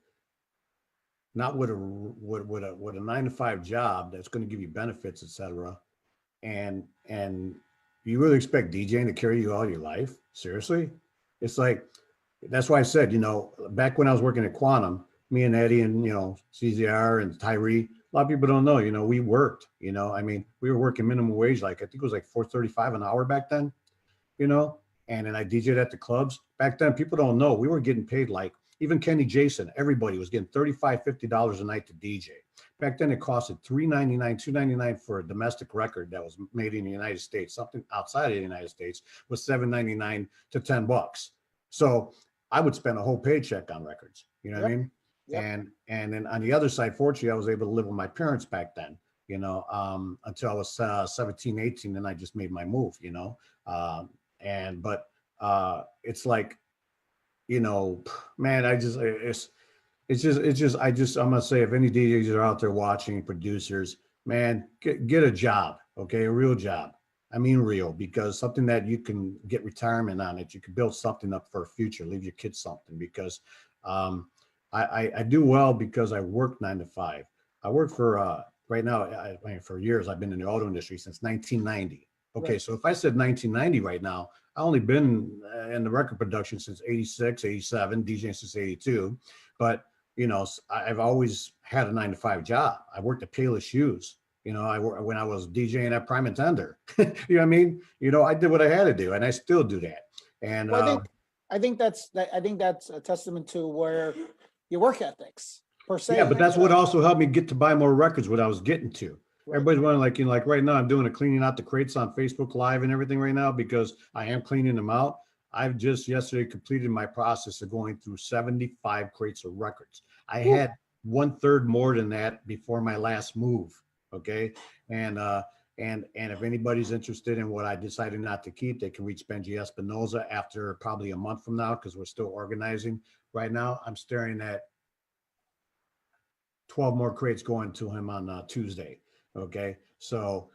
not with a 9-to-5 job that's going to give you benefits, etc. And you really expect DJing to carry you all your life? Seriously? It's like, that's why I said, you know, back when I was working at Quantum, me and Eddie and, you know, CZR and Tyree, a lot of people don't know, you know, we worked, you know, I mean, we were working minimum wage, like I think it was like 4.35 an hour back then, you know, and then I DJed at the clubs. Back then, people don't know, we were getting paid like, even Kenny Jason, everybody was getting $35, $50 a night to DJ. Back then, it costed $3.99, $2.99 for a domestic record that was made in the United States. Something outside of the United States was $7.99 to $10. So I would spend a whole paycheck on records. You know what I Yep. mean? Yep. And then on the other side, fortunately, I was able to live with my parents back then. You know, until I was 17, 18, then I just made my move. You know, and but it's like, you know, man, I'm gonna say, if any DJs are out there watching, producers, man, get a job, okay, a real job. I mean real, because something that you can get retirement on it, you can build something up for a future, leave your kids something. Because um, I do well because I work 9 to 5. I work for right now. I mean, for years I've been in the auto industry since 1990. Okay, Right. so if I said 1990 right now, I only been in the record production since 86, 87, DJing since 82. But you know, I've always had a 9 to 5 job. I worked at Payless Shoes. You know, when I was DJing at Prime and Tender. You know what I mean? You know, I did what I had to do, and I still do that. And Well, I think that's a testament to where your work ethics per yeah, se. but that's what also helped me get to buy more records. What I was getting to. Right. Everybody's wondering, like, you know, like right now, I'm doing a cleaning out the crates on Facebook Live and everything right now, because I am cleaning them out. I've just yesterday completed my process of going through 75 crates of records. I had 1/3 more than that before my last move. Okay. And and if anybody's interested in what I decided not to keep, they can reach Benji Espinoza after probably a month from now, because we're still organizing. Right now, I'm staring at 12 more crates going to him on Tuesday. Okay. So,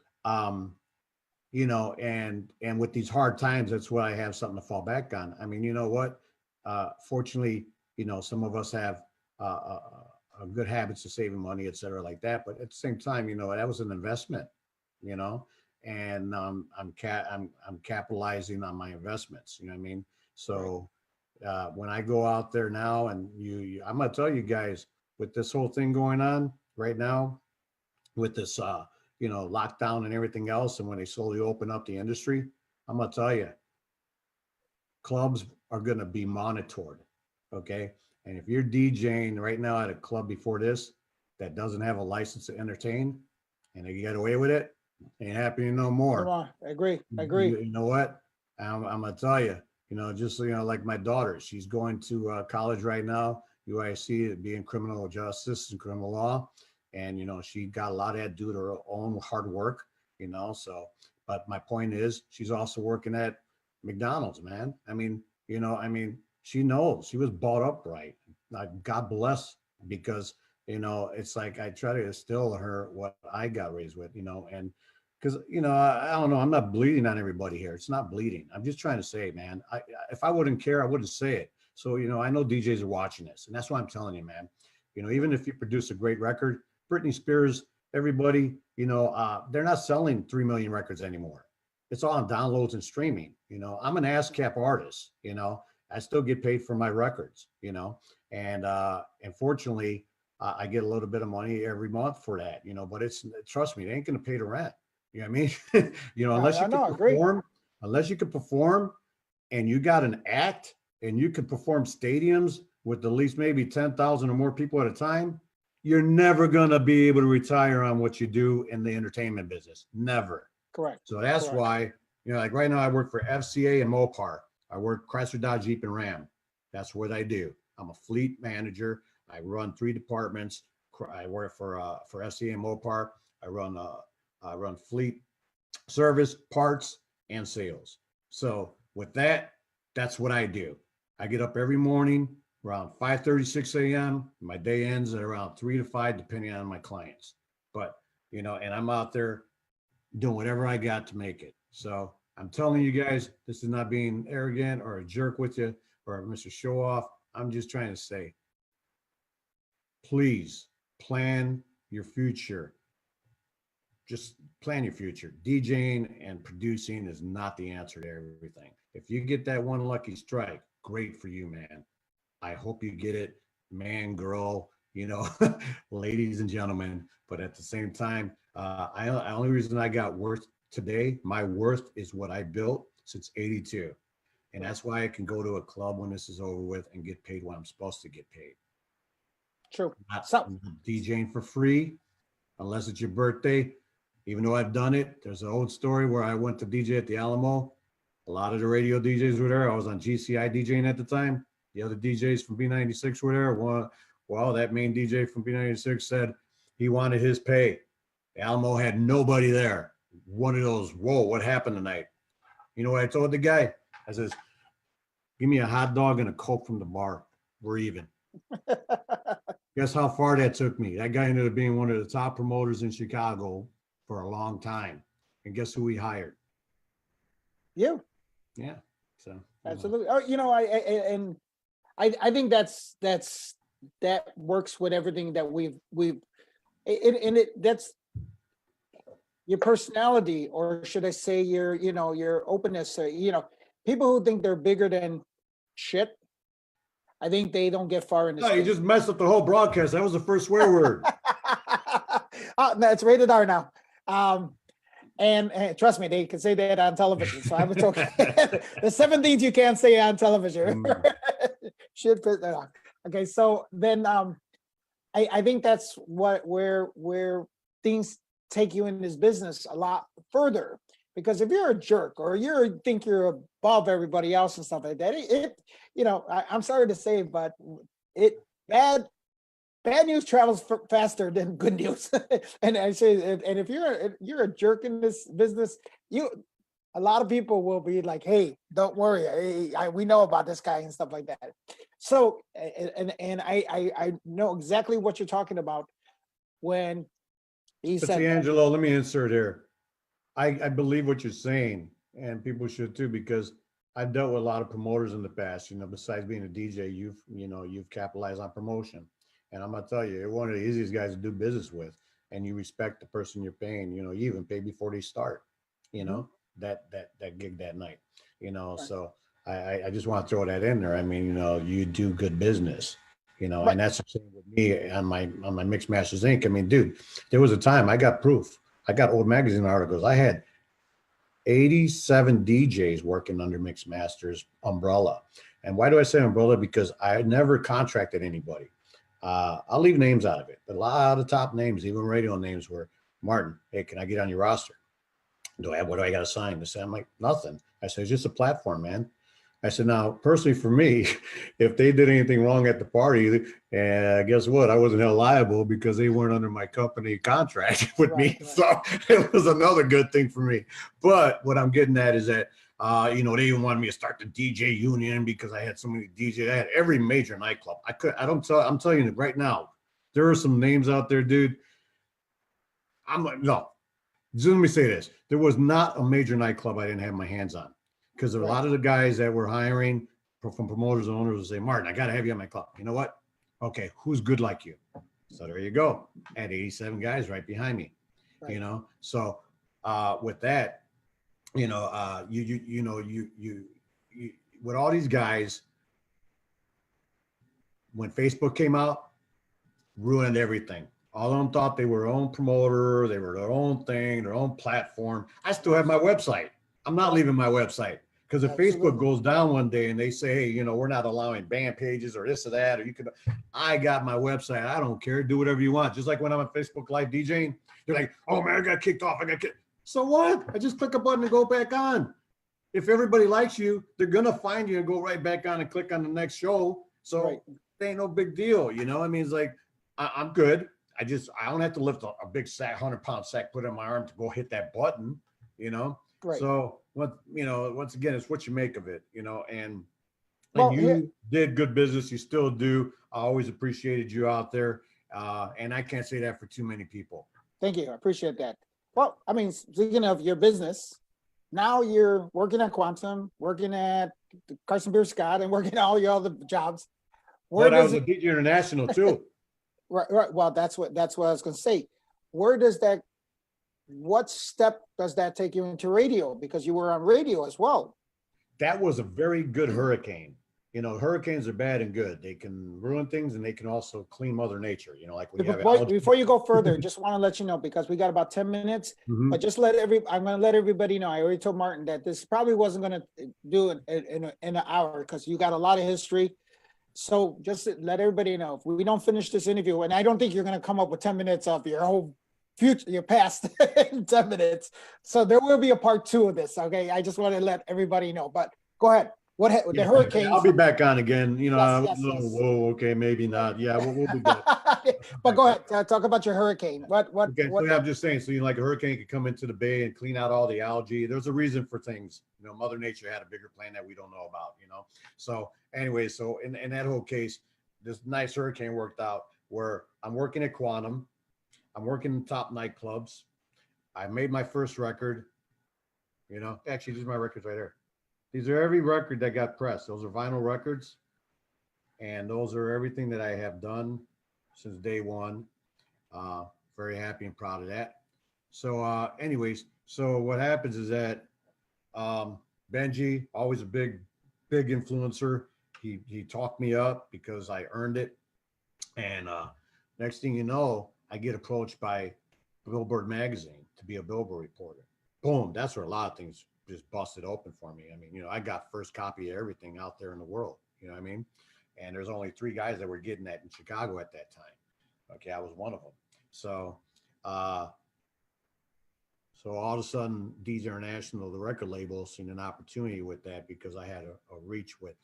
you know, and with these hard times, that's why I have something to fall back on. I mean, you know what? Fortunately, you know, some of us have good habits of saving money, et cetera, like that. But at the same time, you know, that was an investment, you know, and I'm capitalizing on my investments. You know what I mean? So when I go out there now, and I'm gonna tell you guys, with this whole thing going on right now, with this you know, lockdown and everything else, and when they slowly open up the industry, I'm gonna tell you, clubs are gonna be monitored. Okay. And if you're DJing right now at a club before this that doesn't have a license to entertain, and they get away with it, ain't happening no Come more. on, I agree. I agree. You know what? I'm gonna tell you, you know, just, you know, like my daughter, she's going to college right now, UIC, to be in criminal justice and criminal law, and you know, she got a lot of that due to her own hard work, you know. So, but my point is, she's also working at McDonald's, man. I mean, you know, I mean, she knows, she was brought up right. Like, God bless, because you know, it's like I try to instill in her what I got raised with, you know. And because you know, I don't know, I'm not bleeding on everybody here. It's not bleeding. I'm just trying to say, man, if I wouldn't care, I wouldn't say it. So you know, I know DJs are watching this, and that's why I'm telling you, man. You know, even if you produce a great record, Britney Spears, everybody, you know, they're not selling 3 million records anymore. It's all on downloads and streaming. You know, I'm an ASCAP artist. You know, I still get paid for my records. You know, and fortunately, I get a little bit of money every month for that. You know, but it's, trust me, it ain't going to pay the rent. You know what I mean? You know, unless you can know, I agree. perform, unless you can perform, and you got an act, and you can perform stadiums with at least maybe 10,000 or more people at a time, you're never going to be able to retire on what you do in the entertainment business. Never. Correct. So that's Correct. why, you know, like right now I work for FCA and Mopar. I work Chrysler, Dodge, Jeep, and Ram. That's what I do. I'm a fleet manager. I run 3 departments. I work for FCA and Mopar. I run fleet service, parts, and sales. So with that, that's what I do. I get up every morning around 5:30, 6 a.m. My day ends at around 3 to 5, depending on my clients. But, you know, and I'm out there doing whatever I got to make it. So I'm telling you guys, this is not being arrogant or a jerk with you or Mr. Show Off. I'm just trying to say, please plan your future. Just plan your future. DJing and producing is not the answer to everything. If you get that one lucky strike, great for you, man. I hope you get it, man, girl, you know, ladies and gentlemen. But at the same time, the only reason I got worth today, my worth is what I built since 82. And that's why I can go to a club when this is over with and get paid when I'm supposed to get paid. True. Not, So, I'm not DJing for free unless it's your birthday. Even though I've done it, there's an old story where I went to DJ at the Alamo. A lot of the radio DJs were there. I was on GCI DJing at the time. The other DJs from B96 were there. Well, that main DJ from B96 said he wanted his pay. The Alamo had nobody there. One of those, whoa, what happened tonight? You know what I told the guy? I says, give me a hot dog and a Coke from the bar. We're even. Guess how far that took me? That guy ended up being one of the top promoters in Chicago for a long time. And guess who he hired? you. Yeah. So Absolutely. Oh, I think that works with everything that that's your personality, or should I say your openness, people who think they're bigger than shit, I think they don't get far in this. No, you just messed up the whole broadcast. That was the first swear word. Oh, no, it's rated R now. And trust me, they can say that on television. So I was talking the 7 things you can't say on television. Should fit that on. Okay, so then I think that's where things take you in this business a lot further. Because if you're a jerk or you think you're above everybody else and stuff like that, I'm sorry to say, but bad news travels faster than good news. And I say, and if you're a jerk in this business, a lot of people will be like, hey, don't worry, we know about this guy and stuff like that. So, and I know exactly what you're talking about when he said, Angelo, let me insert here. I believe what you're saying, and people should too, because I've dealt with a lot of promoters in the past. Besides being a DJ, you've capitalized on promotion. And I'm gonna tell you, you're one of the easiest guys to do business with, and you respect the person you're paying. You even pay before they start. That gig that night. Right. So I just want to throw that in there. I mean, you do good business. Right. And that's the same with me on my Mixed Masters Inc. I mean, dude, there was a time I got proof. I got old magazine articles. I had 87 DJs working under Mixed Masters umbrella. And why do I say umbrella? Because I never contracted anybody. I'll leave names out of it, but a lot of top names, even radio names, were Martin. Hey, can I get on your roster? What do I got to sign? They said, I'm like, nothing. I said, it's just a platform, man. I said, now, personally for me, if they did anything wrong at the party, guess what? I wasn't held liable because they weren't under my company contract with me. Right. So it was another good thing for me. But what I'm getting at is that, they even wanted me to start the DJ union because I had so many DJs. I had every major nightclub. I'm telling you right now, there are some names out there, dude. I'm like, no. Just let me say this. There was not a major nightclub I didn't have my hands on. Because there were a lot of the guys that were hiring from promoters and owners would say, Martin, I got to have you on my club. You know what? Okay, who's good like you? So there you go. I had 87 guys right behind me. Right. So with that, you with all these guys, when Facebook came out, ruined everything. All of them thought they were their own promoter, they were their own thing, their own platform. I still have my website. I'm not leaving my website. Because if Facebook goes down one day and they say, hey, we're not allowing band pages or this or that, I got my website. I don't care. Do whatever you want. Just like when I'm on Facebook Live DJing, they're like, oh man, I got kicked off. So what? I just click a button and go back on. If everybody likes you, they're going to find you and go right back on and click on the next show. So It ain't no big deal. I mean, it's like, I'm good. I don't have to lift a big sack, 100-pound sack, put it on my arm to go hit that button, Right. So once again, it's what you make of it, and you did good business. You still do. I always appreciated you out there. And I can't say that for too many people. Thank you. I appreciate that. Well, I mean, speaking of your business, now you're working at Quantum, working at Carson Beer Scott, and working at all your other jobs. But I was a DJ International too. Right. Well, that's what I was going to say. What step does that take you into radio? Because you were on radio as well. That was a very good hurricane. you know, hurricanes are bad and good. They can ruin things and they can also clean Mother Nature. You know, like when you have Before you go further, just want to let you know, because we got about 10 minutes, Mhm. but just I'm going to let everybody know. I already told Martin that this probably wasn't going to do it in an hour, because you got a lot of history. So just let everybody know, if we don't finish this interview, and I don't think you're going to come up with 10 minutes of your whole future, your past in 10 minutes. So there will be a part 2 of this. Okay. I just want to let everybody know, but go ahead. The Yeah, hurricanes? I'll be back on again. You know, Yes. whoa, okay, maybe not. Yeah, we'll be good. But go ahead. Talk about your hurricane. Okay, so yeah, I'm just saying. So you know, like a hurricane could come into the bay and clean out all the algae. There's a reason for things. You know, Mother Nature had a bigger plan that we don't know about. You know, so anyway, so in that whole case, this nice hurricane worked out where I'm working at Quantum, I'm working in top nightclubs. I made my first record. You know, actually, these are my records right here. These are every record that got pressed. Those are vinyl records, and those are everything that I have done since day one. Very happy and proud of that. So, anyways, so what happens is that Benji, always a big influencer. He talked me up because I earned it, and next thing you know, I get approached by Billboard magazine to be a Billboard reporter. Boom, that's where a lot of things just busted open for me. I mean, you know, I got first copy of everything out there in the world. You know what I mean? And there's only 3 guys that were getting that in Chicago at that time. Okay, I was one of them. So, so all of a sudden, DJ International, the record label, seen an opportunity with that because I had a reach with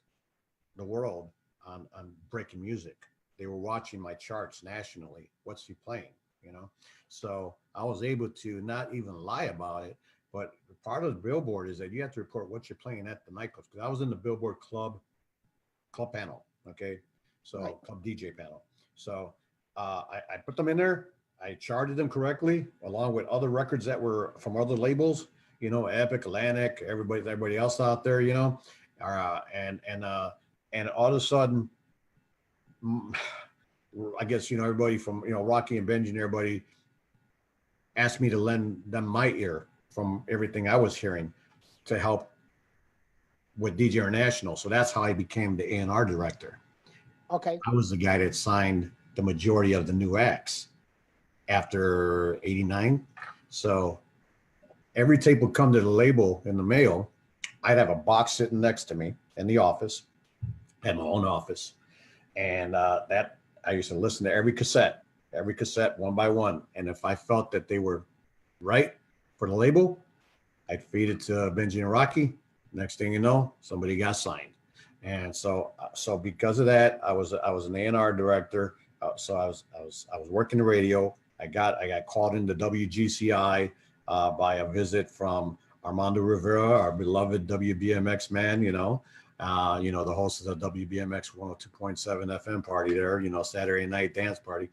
the world on breaking music. They were watching my charts nationally. What's he playing? You know, so I was able to not even lie about it. But part of the Billboard is that you have to report what you're playing at the nightclubs. Because I was in the Billboard club panel. Okay, so Right. club DJ panel. So I put them in there. I charted them correctly, along with other records that were from other labels. You know, Epic, Atlantic, everybody else out there. You know, and all of a sudden, I guess, you know, everybody from, you know, Rocky and Benji and everybody asked me to lend them my ear from everything I was hearing to help with DJ International. So that's how I became the A&R director. Okay. I was the guy that signed the majority of the new acts after 89. So every tape would come to the label in the mail. I'd have a box sitting next to me in the office, at my own office. And that I used to listen to every cassette one by one. And if I felt that they were right for the label, I'd feed it to Benji and Rocky. Next thing you know, somebody got signed. And so because of that, I was an A&R director. So I was working the radio. I got called into WGCI by a visit from Armando Rivera, our beloved WBMX man. You know, the host of the WBMX 102.7 FM party there. You know, Saturday night dance party.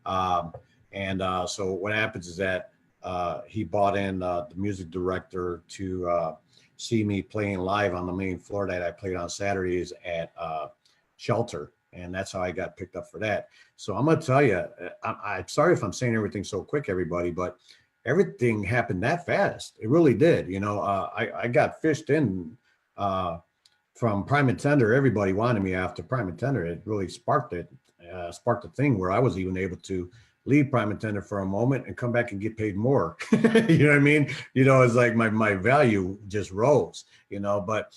So what happens is that he brought in the music director to see me playing live on the main floor that I played on Saturdays at Shelter. And that's how I got picked up for that. So I'm going to tell you, I'm sorry if I'm saying everything so quick, everybody, but everything happened that fast. It really did. You know, I got fished in from Prime and Tender. Everybody wanted me after Prime and Tender. It really sparked the thing where I was even able to leave Prime and Tender for a moment and come back and get paid more. You know what I mean? You know, it's like my value just rose, you know, but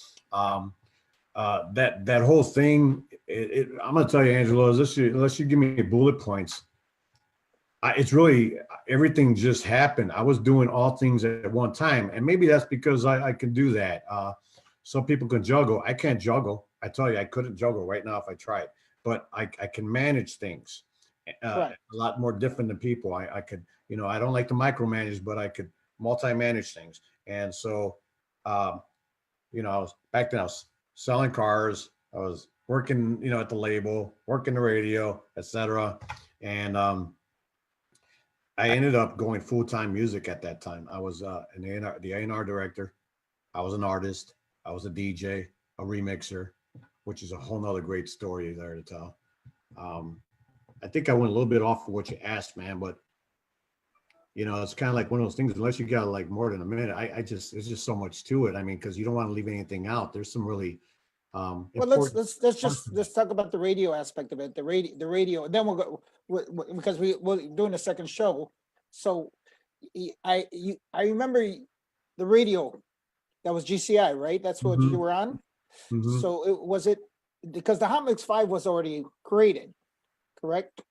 that whole thing, I'm going to tell you, Angelo, unless you give me bullet points, it's really, everything just happened. I was doing all things at one time. And maybe that's because I can do that. Some people can juggle. I can't juggle. I tell you, I couldn't juggle right now if I tried, but I can manage things a lot more different than people. I could, you know, I don't like to micromanage, but I could multi-manage things. And so, you know, back then I was selling cars. I was working, you know, at the label, working the radio, etc. And I ended up going full-time music at that time. I was the A&R director. I was an artist. I was a DJ, a remixer, which is a whole nother great story there to tell. I think I went a little bit off of what you asked, man, but you know, it's kind of like one of those things, unless you got like more than a minute, there's just so much to it. I mean, because you don't want to leave anything out. There's some really Well, important let's talk about the radio aspect of it, the radio, and then we'll go, because we're doing a second show. So I remember the radio, that was GCI, right? That's what you were on? Mhm. So was it, because the Hot Mix 5 was already created, correct?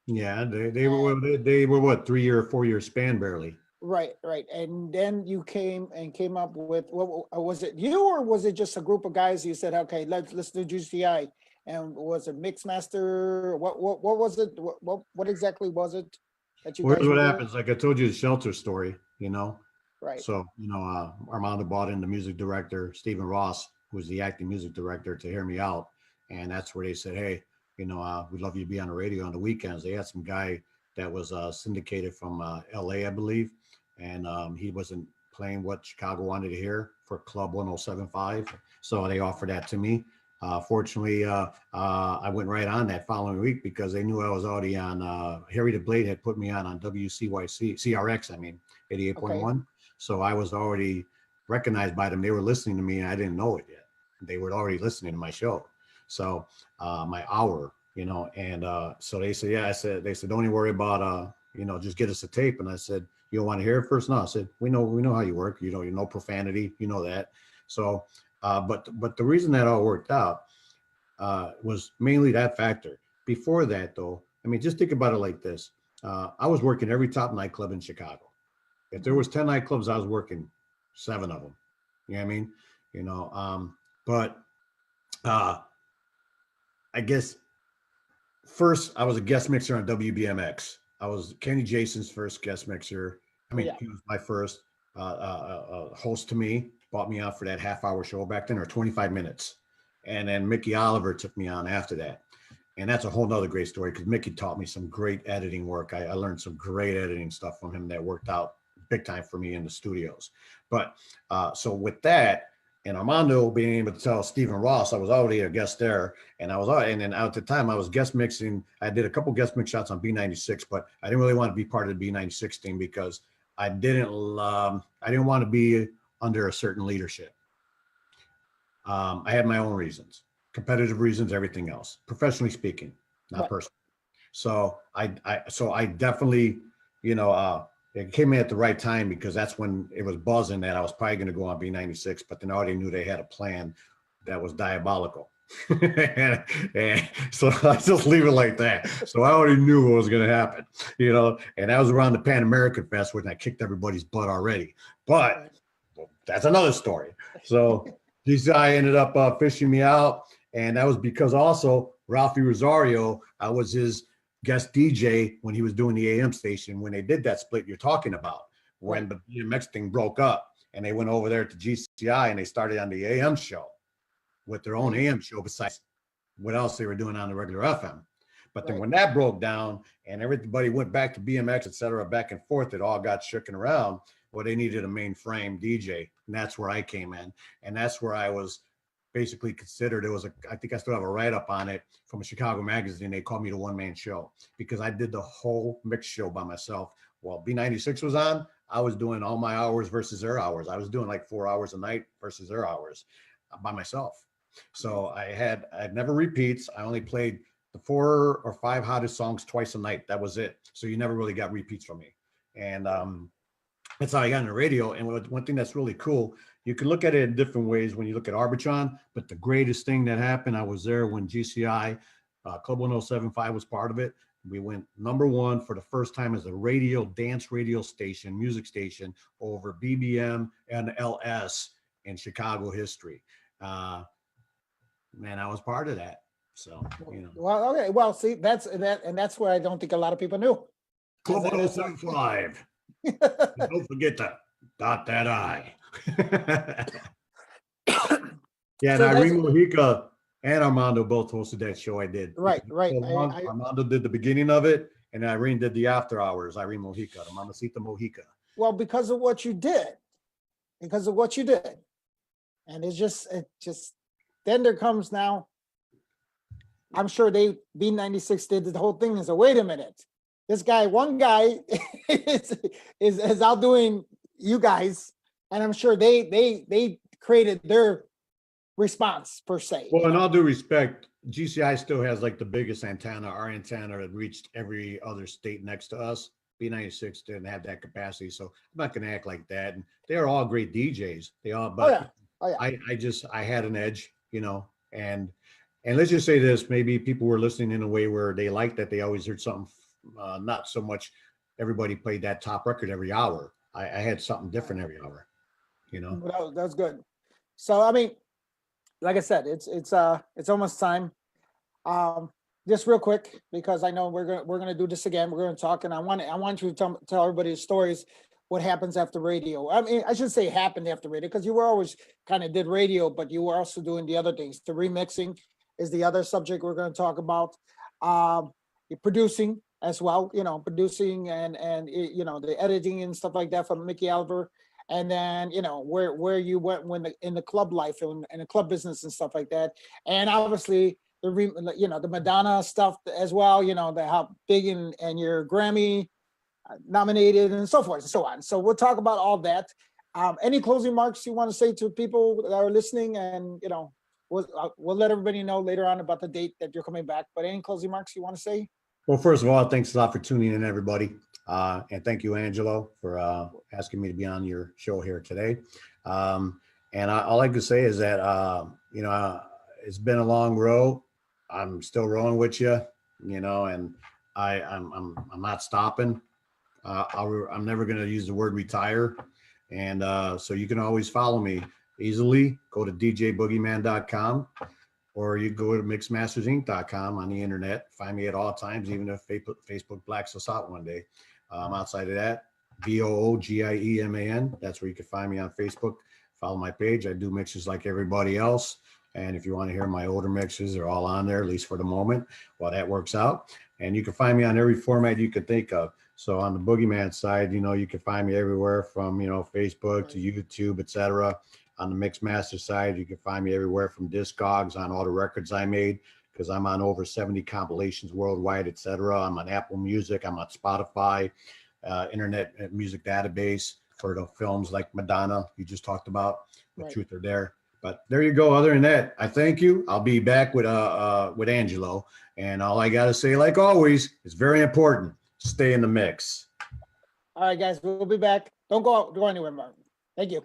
Yeah, they were what, 3 year or 4 year span barely. Right, right. And then you came up with, what was it, you, or was it just a group of guys? You said, okay, let's do GCI. And was it Mixmaster? What was it? What exactly was it that you Well, guys here's were what doing? happens. Like I told you, the shelter story, Right. So, Armando brought in the music director, Stephen Ross, who was the acting music director, to hear me out. And that's where they said, hey, we'd love you to be on the radio on the weekends. They had some guy that was syndicated from LA, I believe. And he wasn't playing what Chicago wanted to hear for Club 107.5. So they offered that to me. Fortunately, I went right on that following week because they knew I was already on. Harry the Blade had put me on WCYC, CRX, 88.1. So I was already recognized by them. They were listening to me, and I didn't know it yet. They were already listening to my show. So my hour, and so they said, yeah, they said, don't even worry about, just get us a tape. And I said, you don't want to hear it first? No, I said, we know how you work. You know profanity, that. So, but the reason that all worked out was mainly that factor. Before that, though, just think about it like this. I was working every top nightclub in Chicago. If there was 10 nightclubs, I was working 7 of them. You know what I mean? But I guess first I was a guest mixer on WBMX. I was Kenny Jason's first guest mixer. He was my first host to me, brought me on for that half-hour show back then, or 25 minutes. And then Mickey Oliver took me on after that. And that's a whole nother great story because Mickey taught me some great editing work. I learned some great editing stuff from him that worked out big time for me in the studios. But so with that, and Armando being able to tell Stephen Ross, I was already a guest there, and then at the time I was guest mixing. I did a couple guest mix shots on B96, but I didn't really want to be part of the B96 team because I didn't want to be under a certain leadership. I had my own reasons, competitive reasons, everything else, professionally speaking, not personally. So I definitely, it came in at the right time because that's when it was buzzing that I was probably going to go on B96, but then I already knew they had a plan that was diabolical. and so I just leave it like that. So I already knew what was going to happen, and that was around the Pan American Fest when I kicked everybody's butt already. But that's another story. So this guy ended up fishing me out. And that was because also Ralphie Rosario, I was his guest DJ when he was doing the AM station when they did that split you're talking about, when the BMX thing broke up and they went over there to GCI and they started on the AM show with their own AM show besides what else they were doing on the regular FM. But then when that broke down and everybody went back to BMX, et cetera, back and forth, it all got shooken around. Well, they needed a mainframe DJ, and that's where I came in. And that's where I was basically considered. I think I still have a write-up on it from a Chicago magazine. They called me the one-man show because I did the whole mix show by myself. While B96 was on, I was doing all my hours versus their hours. I was doing like 4 hours a night versus their hours by myself. So I had never repeats. I only played the 4 or 5 hottest songs twice a night. That was it. So you never really got repeats from me. And that's how I got on the radio. And one thing that's really cool, you can look at it in different ways when you look at Arbitron, but the greatest thing that happened, I was there when GCI, Club 107.5 was part of it. We went #1 for the first time as a dance radio station, music station over BBM and LS in Chicago history. Man, I was part of that. So, Well, okay. Well, see, that's where I don't think a lot of people knew. Club 107.5. Don't forget to dot that I. Yeah, and Irene Mojica and Armando both hosted that show I did. Right. Armando did the beginning of it, and Irene did the after hours. Irene Mojica, the Mamacita Mojica. Well, because of what you did. And it just then there comes now. I'm sure B96 did the whole thing and said, wait a minute. One guy is outdoing you guys, and I'm sure they created their response per se. Well, in all due respect, GCI still has like the biggest antenna. Our antenna had reached every other state next to us. B96 didn't have that capacity, so I'm not going to act like that. And they're all great DJs. They all, but I had an edge, you know, and let's just say this: maybe people were listening in a way where they liked that. They always heard something, not so much. Everybody played that top record every hour. I had something different every hour, you know. Well, that's good. So I mean, like I said, it's almost time. Just real quick, because I know we're gonna do this again. We're gonna talk, and I want you to tell everybody the stories. What happens after radio? I mean, I should say happened after radio, because you were always kind of did radio, but you were also doing the other things. The remixing is the other subject we're going to talk about. You're producing as well, you know, producing and you know, the editing and stuff like that from Mickey Oliver. And then, you know, where you went in the club life and the club business and stuff like that. And obviously the Madonna stuff as well, you know, how big and your Grammy nominated and so forth and so on. So we'll talk about all that. Any closing remarks you want to say to people that are listening? And, you know, we'll let everybody know later on about the date that you're coming back. But any closing remarks you want to say? Well, first of all, thanks a lot for tuning in, everybody. And thank you, Angelo, for asking me to be on your show here today. And all I can say is that, you know, it's been a long road. I'm still rolling with you, you know, and I'm not stopping. I'm never going to use the word retire. And so you can always follow me easily. Go to djboogieman.com, or you go to mixmastersinc.com on the internet. Find me at all times, even if Facebook blacks us out one day. Outside of that, BOOGIEMAN. That's where you can find me on Facebook. Follow my page. I do mixes like everybody else. And if you want to hear my older mixes, they're all on there, at least for the moment, while that works out. And you can find me on every format you could think of. So on the Boogeyman side, you know, you can find me everywhere from, you know, Facebook to YouTube, etc. On the Mix Master side, you can find me everywhere from Discogs on all the records I made, because I'm on over 70 compilations worldwide, etc. I'm on Apple Music. I'm on Spotify, Internet Music Database for the films like Madonna you just talked about, with Right. Truth or Dare. But there you go. Other than that, I thank you. I'll be back with Angelo. And all I got to say, like always, is very important. Stay in the mix. All right, guys, we'll be back. Don't go anywhere, Martin. Thank you.